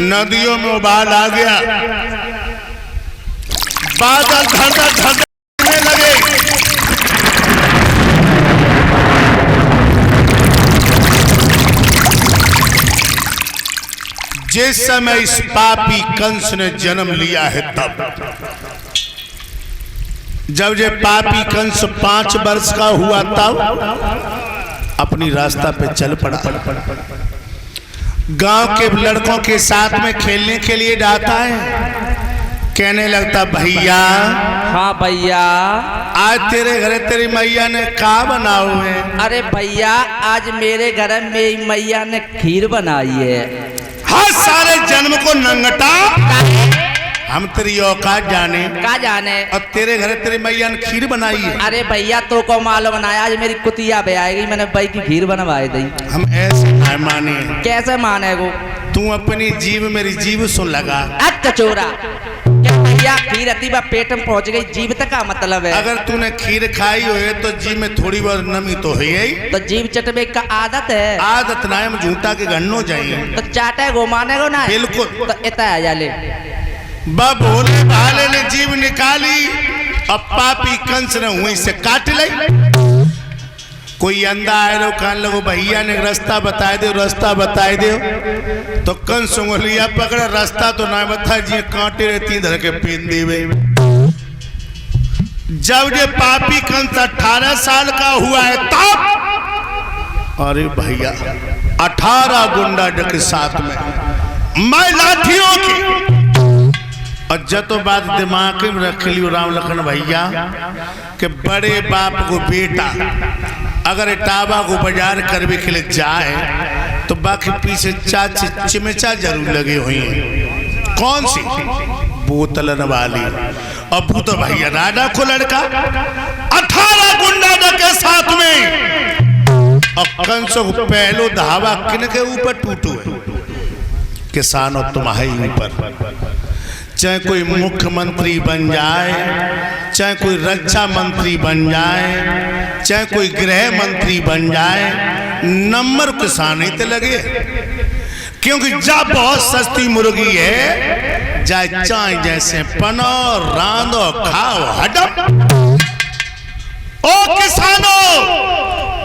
नदियों में उबाल आ गया। बादल धड़धड़ने लगे। जिस समय इस पापी कंस ने जन्म लिया है तब जब ये पापी कंस 5 वर्ष का हुआ तब अपनी रास्ता पे चल पड़ा। गांव के लड़कों के साथ में खेलने के लिए जाता है। कहने लगता भैया। हाँ भैया। आज तेरे घर तेरी मैया ने का बना हुए? अरे भैया आज मेरे घर में मेरी मैया ने खीर बनाई है। हर सारे जन्म को नंगटा हम तेरी औकात जाने का जाने। और तेरे घर तेरी मैया ने खीर बनाई है। अरे भैया तो को मालूम बनाया आज मेरी कुतिया पे आएगी मैंने भाई की खीर बनवाई दी। हम ऐसे नहीं माने। कैसे माने वो? तू अपनी जीव मेरी जीव सुन लगा। अच्छा चोरा क्या भैया खीर अति बा पेट में पहुंच गई जीव तक का मतलब है। अगर तूने खीर खाई हो तो जीव में थोड़ी बहुत नमी तो है ही। तो जीव चटबे का आदत है। आदत ना हम झूठा के गन्नो जाइए तो चाटे गो माने गो ना। बिल्कुल। तो इतना आ जाले भोले भाले ने जीव निकाली। अब पापी कंस ने वहीं से काट ली। कोई अंधा आए रो कान लगो भैया ने रास्ता बताए दो रास्ता बताए दो। तो कंस उंगलिया पकड़ा रास्ता तो ना बता जी कांटे रहती धर के पीन देवे। जब ये पापी कंस 18 साल का हुआ है तब अरे भैया 18 गुंडा के साथ में मैं लाठियों की और जतो बात दिमाग में रख लियो राम लखन भैया कि बड़े बाप को बेटा अगर इटावा को बाजार करने के लिए जाए तो बाकी पीछे चाची चिमचा जरूर लगे हुए हैं। कौन सी? बोतलन वाली। और भूत भैया राजा को लड़का 18 गुंडा के साथ में और कंसों को पहलो धावा किन के ऊपर टूटू है किसानों तुम्हारे ऊपर। चाहे कोई मुख्यमंत्री बन जाए, चाहे कोई रक्षा मंत्री बन जाए, चाहे कोई गृह मंत्री बन जाए, नंबर किसान ही तो लगे। क्योंकि जा बहुत सस्ती मुर्गी है, जाए चाय जैसे पनो रांधो खाओ हडप। ओ किसानों,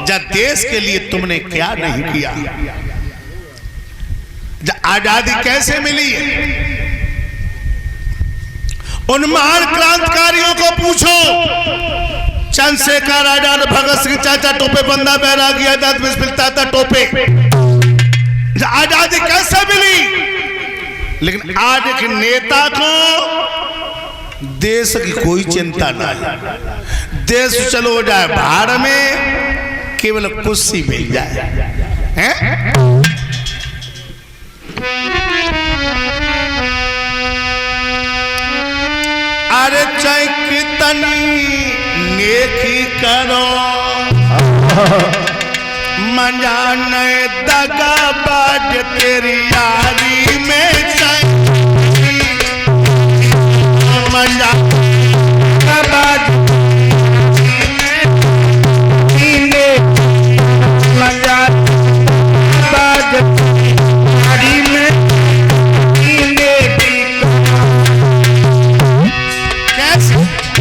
जा देश के लिए तुमने क्या नहीं किया? जा आजादी कैसे मिली है? उन महान क्रांतिकारियों को पूछो, चंद्रशेखर आजाद, भगत सिंह चाचा टोपे, बंदा बैरागी आजाद मिलता था टोपे। आजादी कैसे मिली? लेकिन आज के नेता को देश की कोई चिंता नहीं। देश चलो जाए भाड़ में, केवल कुर्सी मिल जाए हैं? अरे चाहे कितनी नेकी करो, मजा नहीं दगा बाज तेरी यारी में। चाहे मजा बाज मजा बाज यारी में।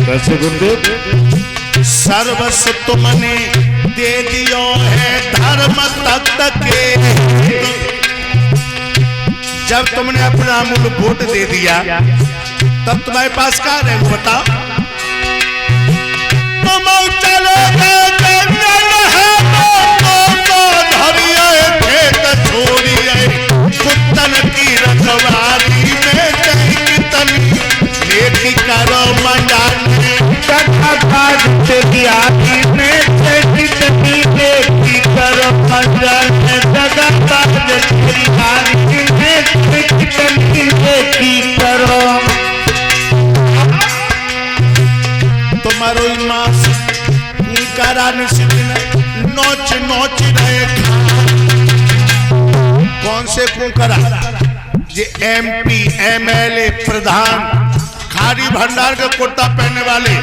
कैसे गुरुदेव? सर्वस्व तुमने दे दियो है धर्म तक के। जब तुमने अपना मूल वोट दे दिया तब तुम्हारे पास क्या है बताओ? तुम चले गए खेत छोड़िए कुत्तन की रखवारी में। कितनी नेकी करो मजा तुम्हारो मास नोच नोच रहे। कौन से कुंकरा? जे MP MLA प्रधान खादी भंडार का कुर्ता पहनने वाले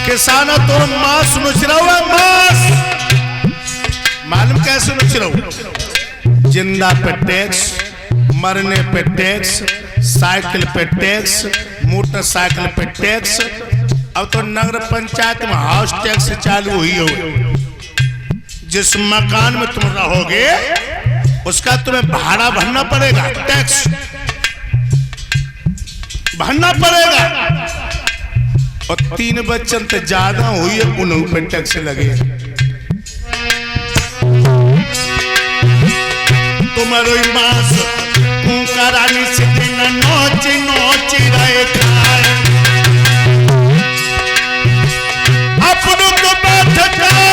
किसानों तो मांस नोच रहा हुआ। मांस मालूम कैसे नोच रहा हूं? जिंदा पे टैक्स, मरने पे टैक्स, साइकिल पे टैक्स, मोटरसाइकिल पे टैक्स। अब तो नगर पंचायत में हाउस टैक्स चालू हुई हो। जिस मकान में तुम रहोगे उसका तुम्हें भाड़ा भरना पड़ेगा, टैक्स भरना पड़ेगा। और 3 बच्चन तो ज्यादा हुई है, उन्हों पे टैक्स लगे। तुम्हारो मांस करानी से दिन नोच नोच रहे खाए। अपनों तो बैठ में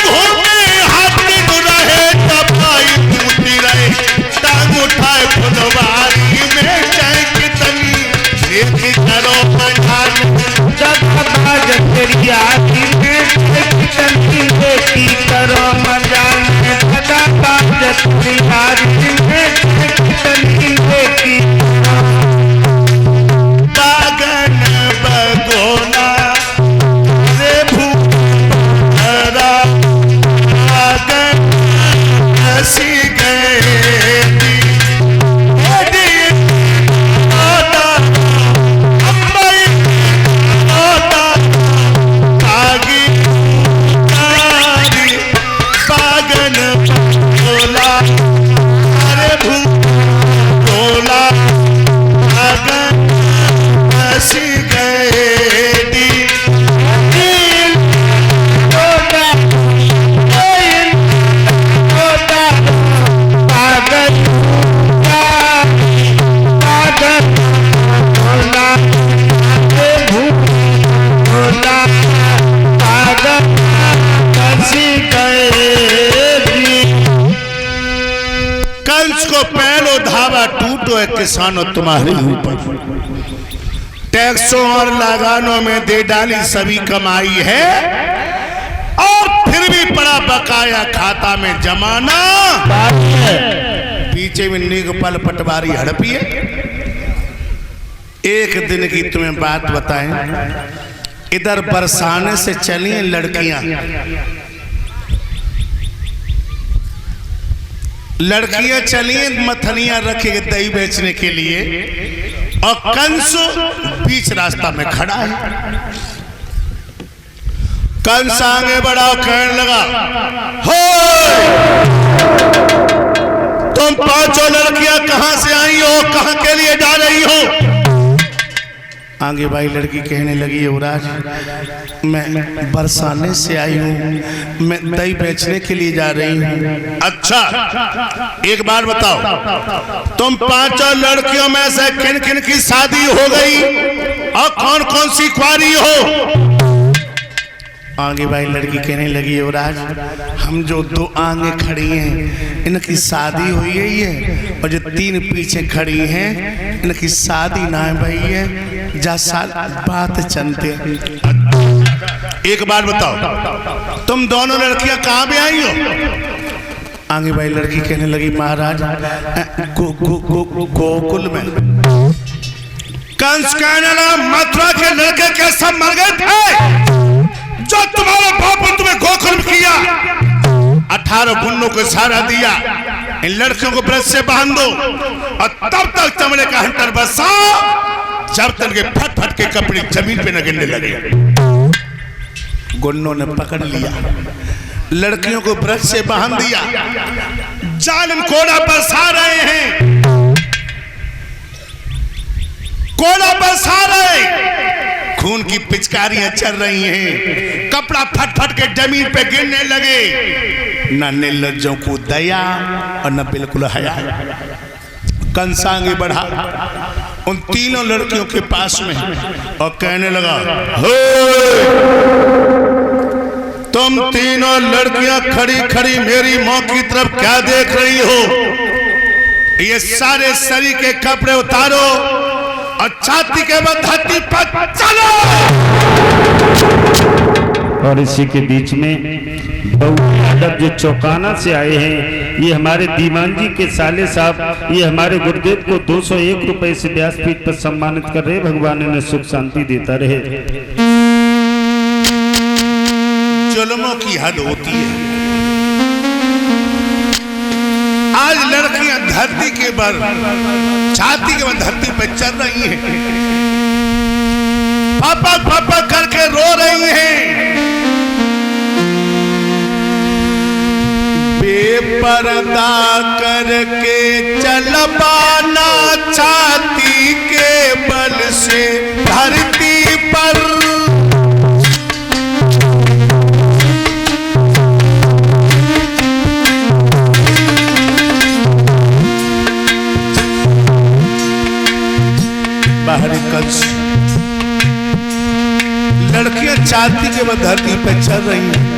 घूमे हाथी रहे, दबाई टूटी रहे, टांग उठाए फुलवारी में। चाहे कितनी नेकी करो मजान तेरी यारी में। कितनी नेकी करो मजान तेरी यारी में। कितनी नेकी गए। कंस को पहलो धावा टूटो है किसानों तुम्हारे ऊपर, टैक्सों और लगानों में दे डाली सभी कमाई है, और फिर भी पड़ा बकाया खाता में जमाना। पीछे में निगपल पटवारी हड़पी है। एक दिन की तुम्हें बात बताएं, इधर बरसाने से चली लड़कियां चली मथनियां रखे दही बेचने के लिए, और कंस बीच रास्ता में खड़ा है। कंस आगे बढ़ा और कहने लगा, हो तुम पांचों लड़कियां कहां से आई हो, कहां के लिए जा रही हो? आगे भाई लड़की कहने लगी, युवराज मैं बरसाने से आई हूँ, मैं दही बेचने के लिए जा रही हूँ। अच्छा एक बार बताओ, तुम पांचों लड़कियों में से किन किन की शादी हो गई और कौन कौन सी कुंवारी हो? आगे भाई लड़की कहने लगी, युवराज हम जो दो आगे खड़ी हैं इनकी शादी हुई है, और जो तीन पीछे खड़ी हैं इनकी शादी ना हुई है। जा साल बात चलते। एक बार बताओ, तुम दोनों लड़कियां कहां पे आई हो? आगे भाई लड़की कहने लगी, महाराज गोकुल में। कंस कहने लगा, मथुरा के लड़के के सब मर गए थे जो तुम्हारे बाप ने तुम्हें गोकुल में किया। 18 गुन्नों को सहारा दिया, इन लड़कियों को ब्रश से बांध दो, और तब तक चमड़े का हंटर बसाओ जब तक के फट फट के कपड़े जमीन पे न गिरने लगे। गुन्नों ने पकड़ लिया, लड़कियों को ब्रश से बांध दिया, जालिम कोड़ा बरसा रहे हैं, कोड़ा बरसा रहे, खून की पिचकारियां चल रही हैं, कपड़ा फट फट के जमीन पे गिरने लगे। न निर्लज्जों को दया और न बिल्कुल हया। कंस आगे बढ़ा उन तीनों लड़कियों के पास में और कहने लगा, तुम तीनों लड़कियां खड़ी खड़ी मेरी मां की तरफ क्या देख रही हो? ये सारे शरीर के कपड़े उतारो और छाती के बल धरती पर चलो। और इसी के बीच में यादव जो चौकाना से आए हैं, ये हमारे दीवान जी के साले साहब, ये हमारे गुरुदेव को 201 रुपए से व्यासपीठ पर सम्मानित कर रहे। भगवान इन्हें सुख शांति देता रहे। जुल्मों की हद होती है। आज लड़कियां धरती के बल, छाती के बल धरती पर चल रही हैं, पापा पापा करके रो रही हैं। बेपर्दा करके चलबाना छाती के बल से धरती पर, बाहरी कंस लड़कियां छाती के बल धरती पर चल रही हैं।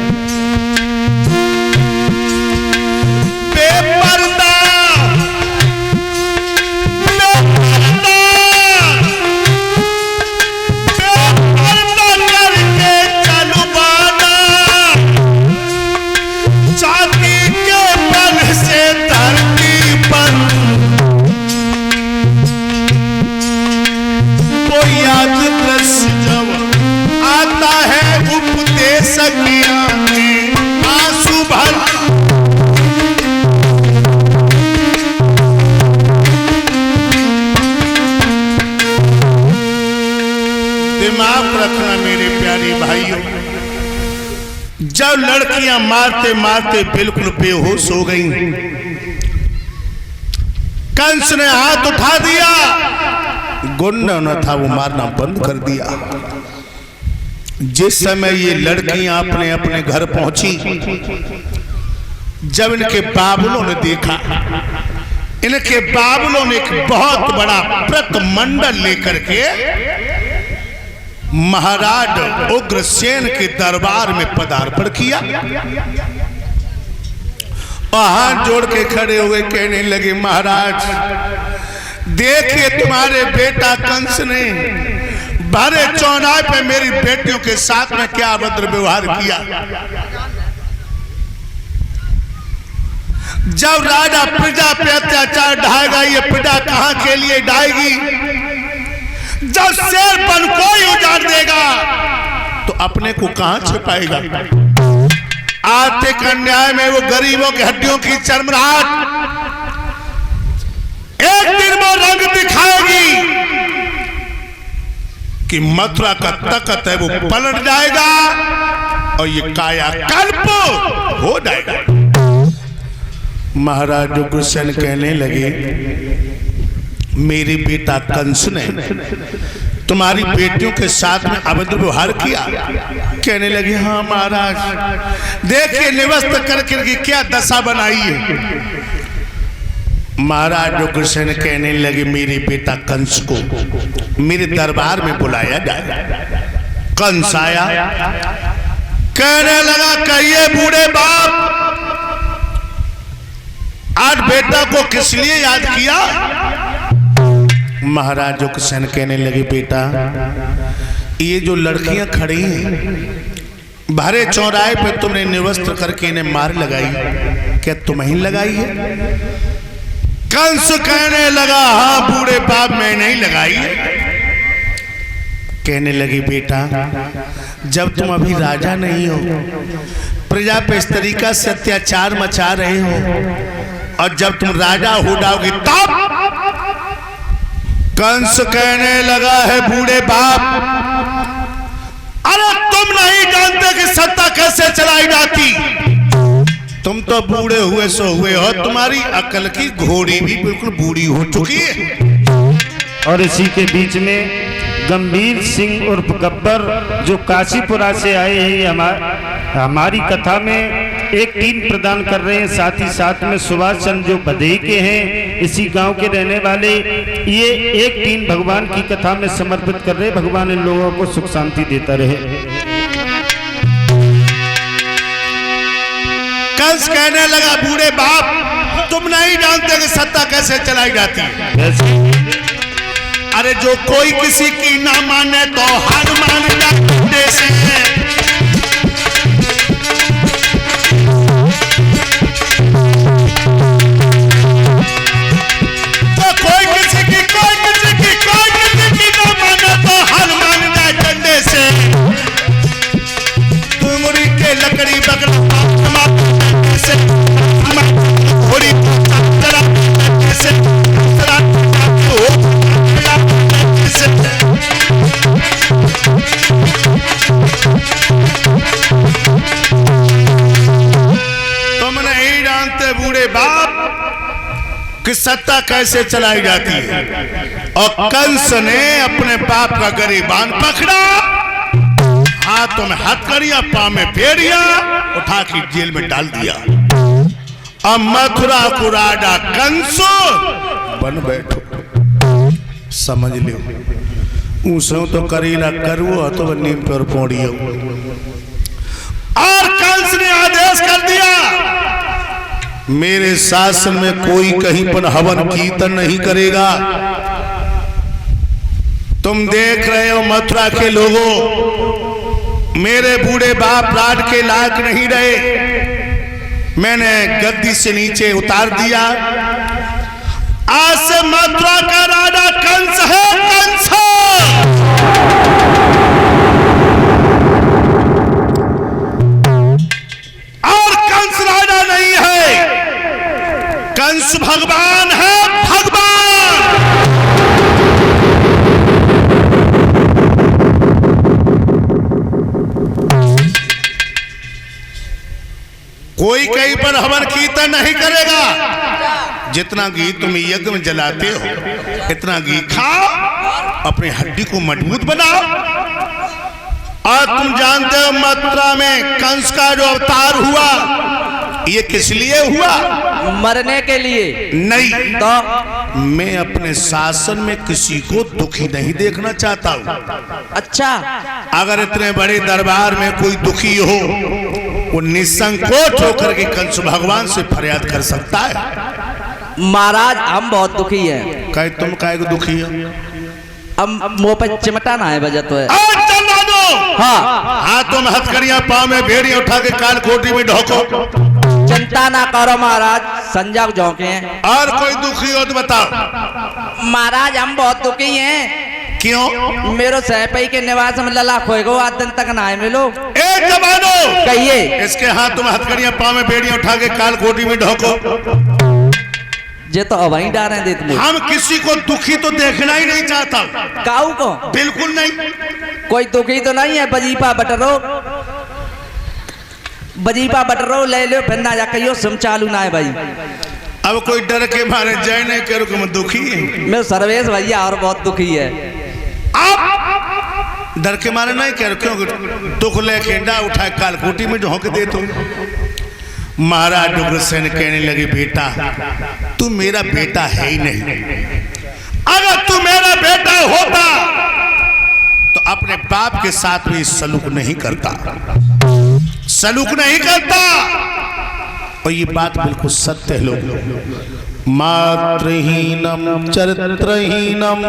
जब लड़कियां मारते मारते बिल्कुल बेहोश हो गईं, कंस ने हाथ उठा दिया, गुन्ना न था वो मारना बंद कर दिया। जिस समय ये लड़कियां अपने अपने घर पहुंची, जब इनके बाबुलों ने देखा, इनके बाबुलों ने एक बहुत बड़ा प्रतमंडल लेकर के महाराज उग्रसेन के दरबार में पदार्पण किया और हाथ जोड़ के खड़े हुए कहने लगे, महाराज देखिए तुम्हारे बेटा कंस ने भरे चौराहे पे मेरी बेटियों के साथ में क्या अभद्र व्यवहार किया। जब राजा प्रजा पे अत्याचार ढाएगा, ये प्रजा कहां के लिए ढाएगी? जब शेरपन कोई उजाड़ देगा तो अपने को कहां छिपाएगा? आर्थिक अन्याय में वो गरीबों की हड्डियों की चरमराहट एक दिन वो रंग दिखाएगी कि मथुरा का तख्त है वो पलट जाएगा और ये कायाकल्प हो जाएगा। महाराज उग्रसेन कहने लगे, मेरे बेटा कंस ने तुम्हारी बेटियों के साथ में अभद्र व्यवहार किया। कहने लगे, हाँ महाराज देखिए निवस्त करके क्या दशा बनाई है। महाराज उग्रसेन कहने लगे, मेरे बेटा कंस को मेरे दरबार में बुलाया जाए। कंस आया, कहने लगा, कहिए बूढ़े बाप आज बेटा को किस लिए याद किया? महाराज उग्रसेन कहने लगे, बेटा ये जो लड़कियां खड़ी हैं भरे चौराहे पे तुमने निवस्त्र करके इन्हें मार लगाई, क्या तुम्हें लगाई है? कंस कहने लगा, हाँ बूढ़े बाप मैं नहीं लगाई। कहने लगे, बेटा जब तुम अभी राजा नहीं हो, प्रजा पे इस तरीका से अत्याचार मचा रहे हो, और जब तुम राजा हो जाओगे तब। कंस कहने लगा है, बूढ़े बाप अरे तुम नहीं जानते कि सत्ता कैसे चलाई जाती। तुम तो बूढ़े हुए सो हुए हो, तुम्हारी अकल की घोड़ी भी बिल्कुल बूढ़ी हो चुकी है। और इसी के बीच में गंभीर सिंह उर्फ गब्बर जो काशीपुरा से आए हैं, ये हमारी कथा में एक टीम प्रदान कर रहे हैं। साथ ही साथ में सुभाष चंद्र जो बधई के हैं, इसी गांव के रहने वाले, ये एक टीम भगवान की कथा में समर्पित कर रहे हैं। भगवान इन लोगों को सुख शांति देता रहे। कंस कहने लगा, बूढ़े बाप तुम नहीं जानते कि सत्ता कैसे चलाई जाती है। अरे जो कोई किसी की ना माने तो हार मान जाते से। तो कोई किसी की ना माने तो हार मान जाए डंडे से। डूंगरी के लकड़ी बगड़ा से घोड़ी से तुम नहीं जानते बूढ़े बाप कि सत्ता कैसे चलाई जाती है। और कंस ने अपने बाप का गरीबान पकड़ा, हाथों में हथकड़ियां, पांव में फेड़िया उठा के जेल में डाल दिया। अब मथुरा को राजा कंस बन बैठो। समझ लो ऊसो तो करी ना करो तो नीम पर पौड़ियो। और कंस ने आदेश कर दिया, मेरे शासन में कोई कहीं पर हवन कीर्तन नहीं करेगा। तुम देख रहे हो मथुरा के लोगों, मेरे बूढ़े बाप राज के लायक नहीं रहे, मैंने गद्दी से नीचे उतार दिया। आज से मथुरा का राजा कंस है। कंस और कंस राजा नहीं है, कंस भगवान है। भगवान कोई कहीं पर हवन कीर्तन नहीं करेगा। जितना घी तुम यज्ञ में जलाते हो इतना घी खाओ, अपनी हड्डी को मजबूत बनाओ। और तुम जानते हो मथुरा में कंस का जो अवतार हुआ ये किस लिए हुआ? मरने के लिए नहीं, तो मैं अपने शासन में किसी को दुखी नहीं देखना चाहता हूँ। अच्छा, अगर इतने बड़े दरबार में कोई दुखी हो, वो निसंकोच होकर के कंस भगवान से फरियाद कर सकता है। महाराज हम बहुत दुखी हैं। कहे तुम काहे को दुखी हो? अब मुंह पे चिमटा ना है वजह तो है। चला दो। हाँ हाथों में हथकड़ियां, पाँव में भेड़ियां उठा के काल कोठी में ढोको। चिंता ना करो महाराज, संजय झोंके हैं। और कोई दुखी हो तो बताओ। महाराज हम बहुत दुखी हैं। क्यों? मेरो सहपई के निवास में लला खोए गो, आज दिन तक ना आए मिलो। एक जमानो कहिए। इसके हाथों में हथकड़ियां, पाँव में भेड़ियां उठा के काल कोठी में ढोको। ये तो वहीं डारे देते। हम किसी को दुखी तो देखना ही नहीं चाहता। काऊ को बिल्कुल नहीं। कोई दुखी तो नहीं है। बजीपा बटरो, बजीपा बटरो ले लो, फिर ना जा कहियो सिम चालू ना है भाई। अब कोई डर के मारे जय नहीं करो कि मैं दुखी है। मैं सर्वेश भैया और बहुत दुखी है। आप डर के मारे नहीं कह रहे, क्यों? दुख लेके डा उठा काल कोठी में ढोक दे तुम। महाराज उग्रसेन कहने लगे, बेटा तू मेरा बेटा है ही नहीं। अगर तू मेरा बेटा होता तो अपने बाप के साथ भी सलूक नहीं करता, सलूक नहीं करता। और ये बात बिल्कुल सत्य है लोग। मातृहीनम चरित्रहीनम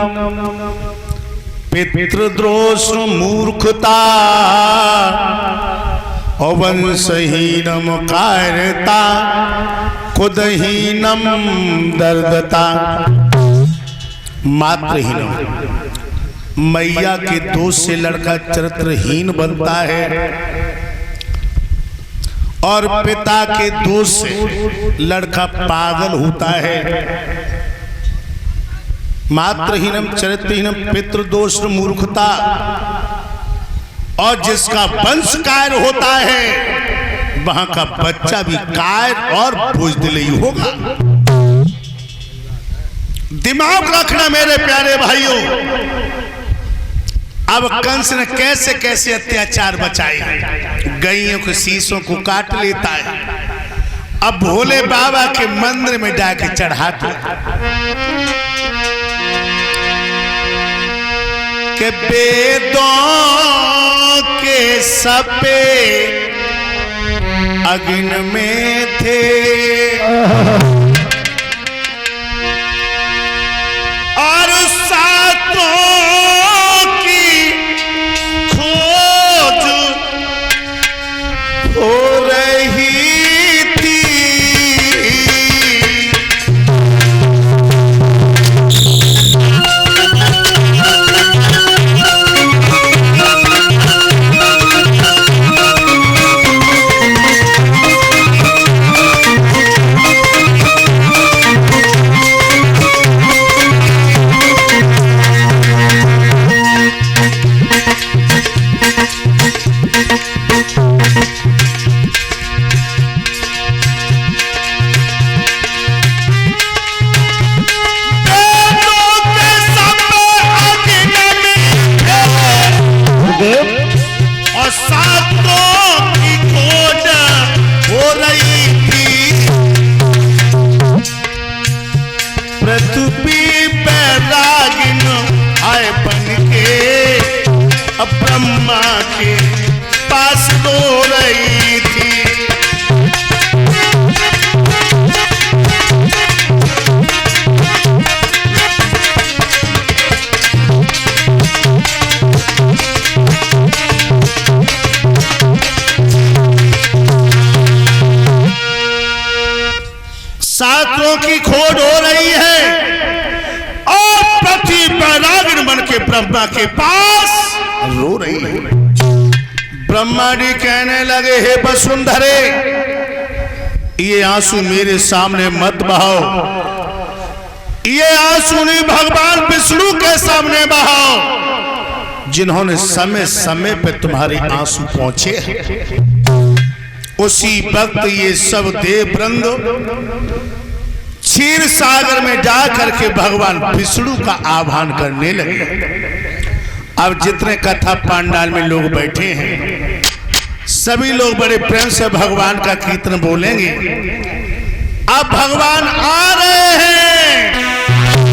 पितृद्रोष मूर्खता वंशहीनम कायरता खुदहीनम दर्दता। मातृहीनम, मैया के दोष से लड़का चरित्रहीन बनता है, और पिता के दोष से लड़का पागल होता है। मातृहीनम चरित्रहीनम पितृदोष मूर्खता, और जिसका वंश कायर होता है वहां का बच्चा भी कायर और बुज़दिल ही होगा। दिमाग रखना मेरे प्यारे भाइयों। अब कंस ने कैसे कैसे अत्याचार बचाए। गैयों के शीशों को काट लेता है, अब भोले बाबा के मंदिर में जाके चढ़ाते के वेदों के सपे अग्नि में थे, और सातों की खोज हो रही थी। और सातों की खोज हो रही थी। पृथ्वी पे रागिन आए बन के, अब ब्रह्मा के पास रो रही थी। सातों की खोज हो रही है, और पृथ्वी पर रागिन बन के ब्रह्मा के पास रो रही है। ब्रह्मा जी कहने लगे, हे वसुंधरे, ये आंसू मेरे सामने मत बहाओ, ये आंसू नहीं भगवान विष्णु के सामने बहाओ, जिन्होंने समय समय पे तुम्हारे आंसू पहुंचे हैं। उसी वक्त ये सब देववृंद क्षीर सागर में जाकर के भगवान विष्णु का आह्वान करने लगे। अब जितने कथा पांडाल में लोग बैठे हैं, सभी लोग बड़े प्रेम से भगवान का कीर्तन बोलेंगे। अब भगवान आ रहे हैं।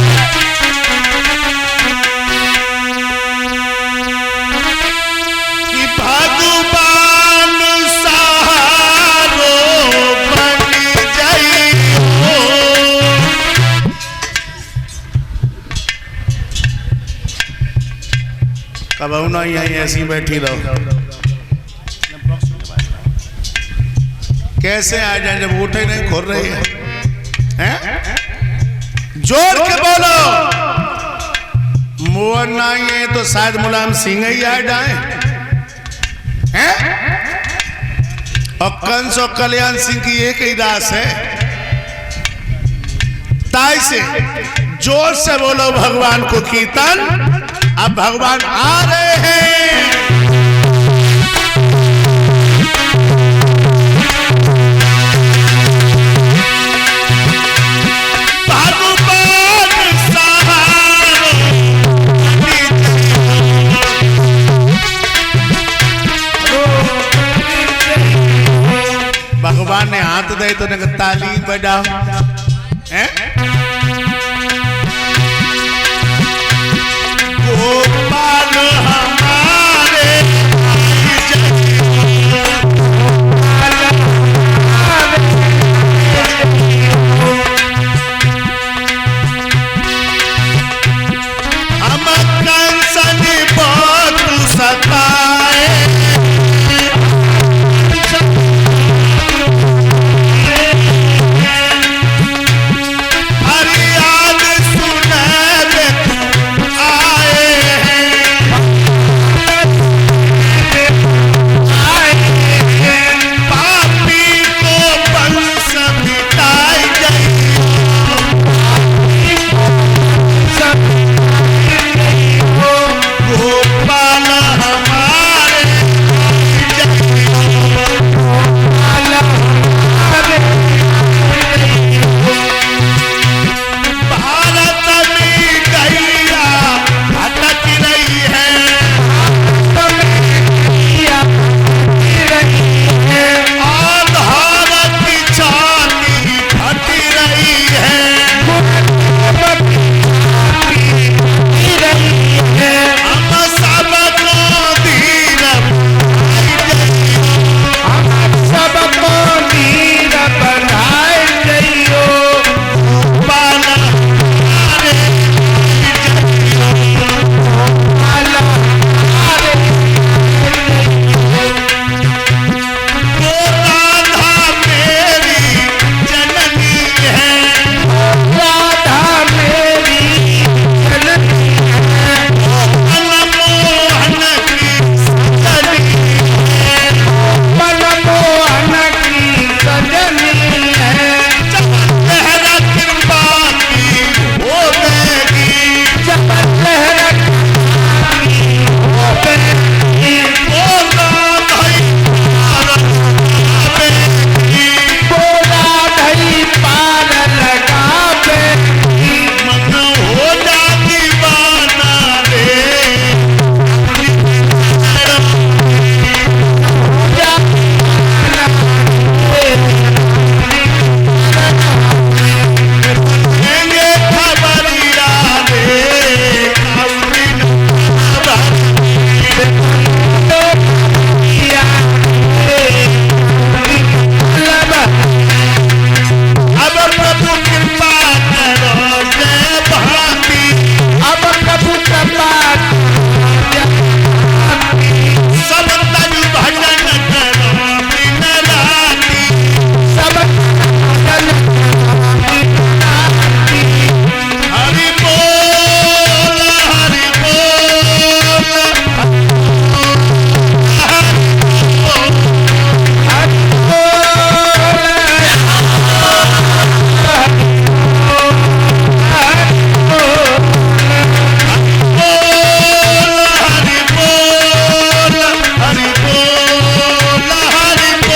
अब ना यहीं ऐसी बैठी रहो। कैसे आ जाए जब उठे नहीं खोल रही है? जोर के बोलो। मोहन ना ये तो शायद मुलायम सिंह ही आ जाए हैं? और कंस और कल्याण सिंह की एक ही रास है। ताई से जोर से बोलो भगवान को कीर्तन। अब भगवान आ रहे हैं। भगवान ने हाथ दे तो ताली बजाओ हैं? गोपाल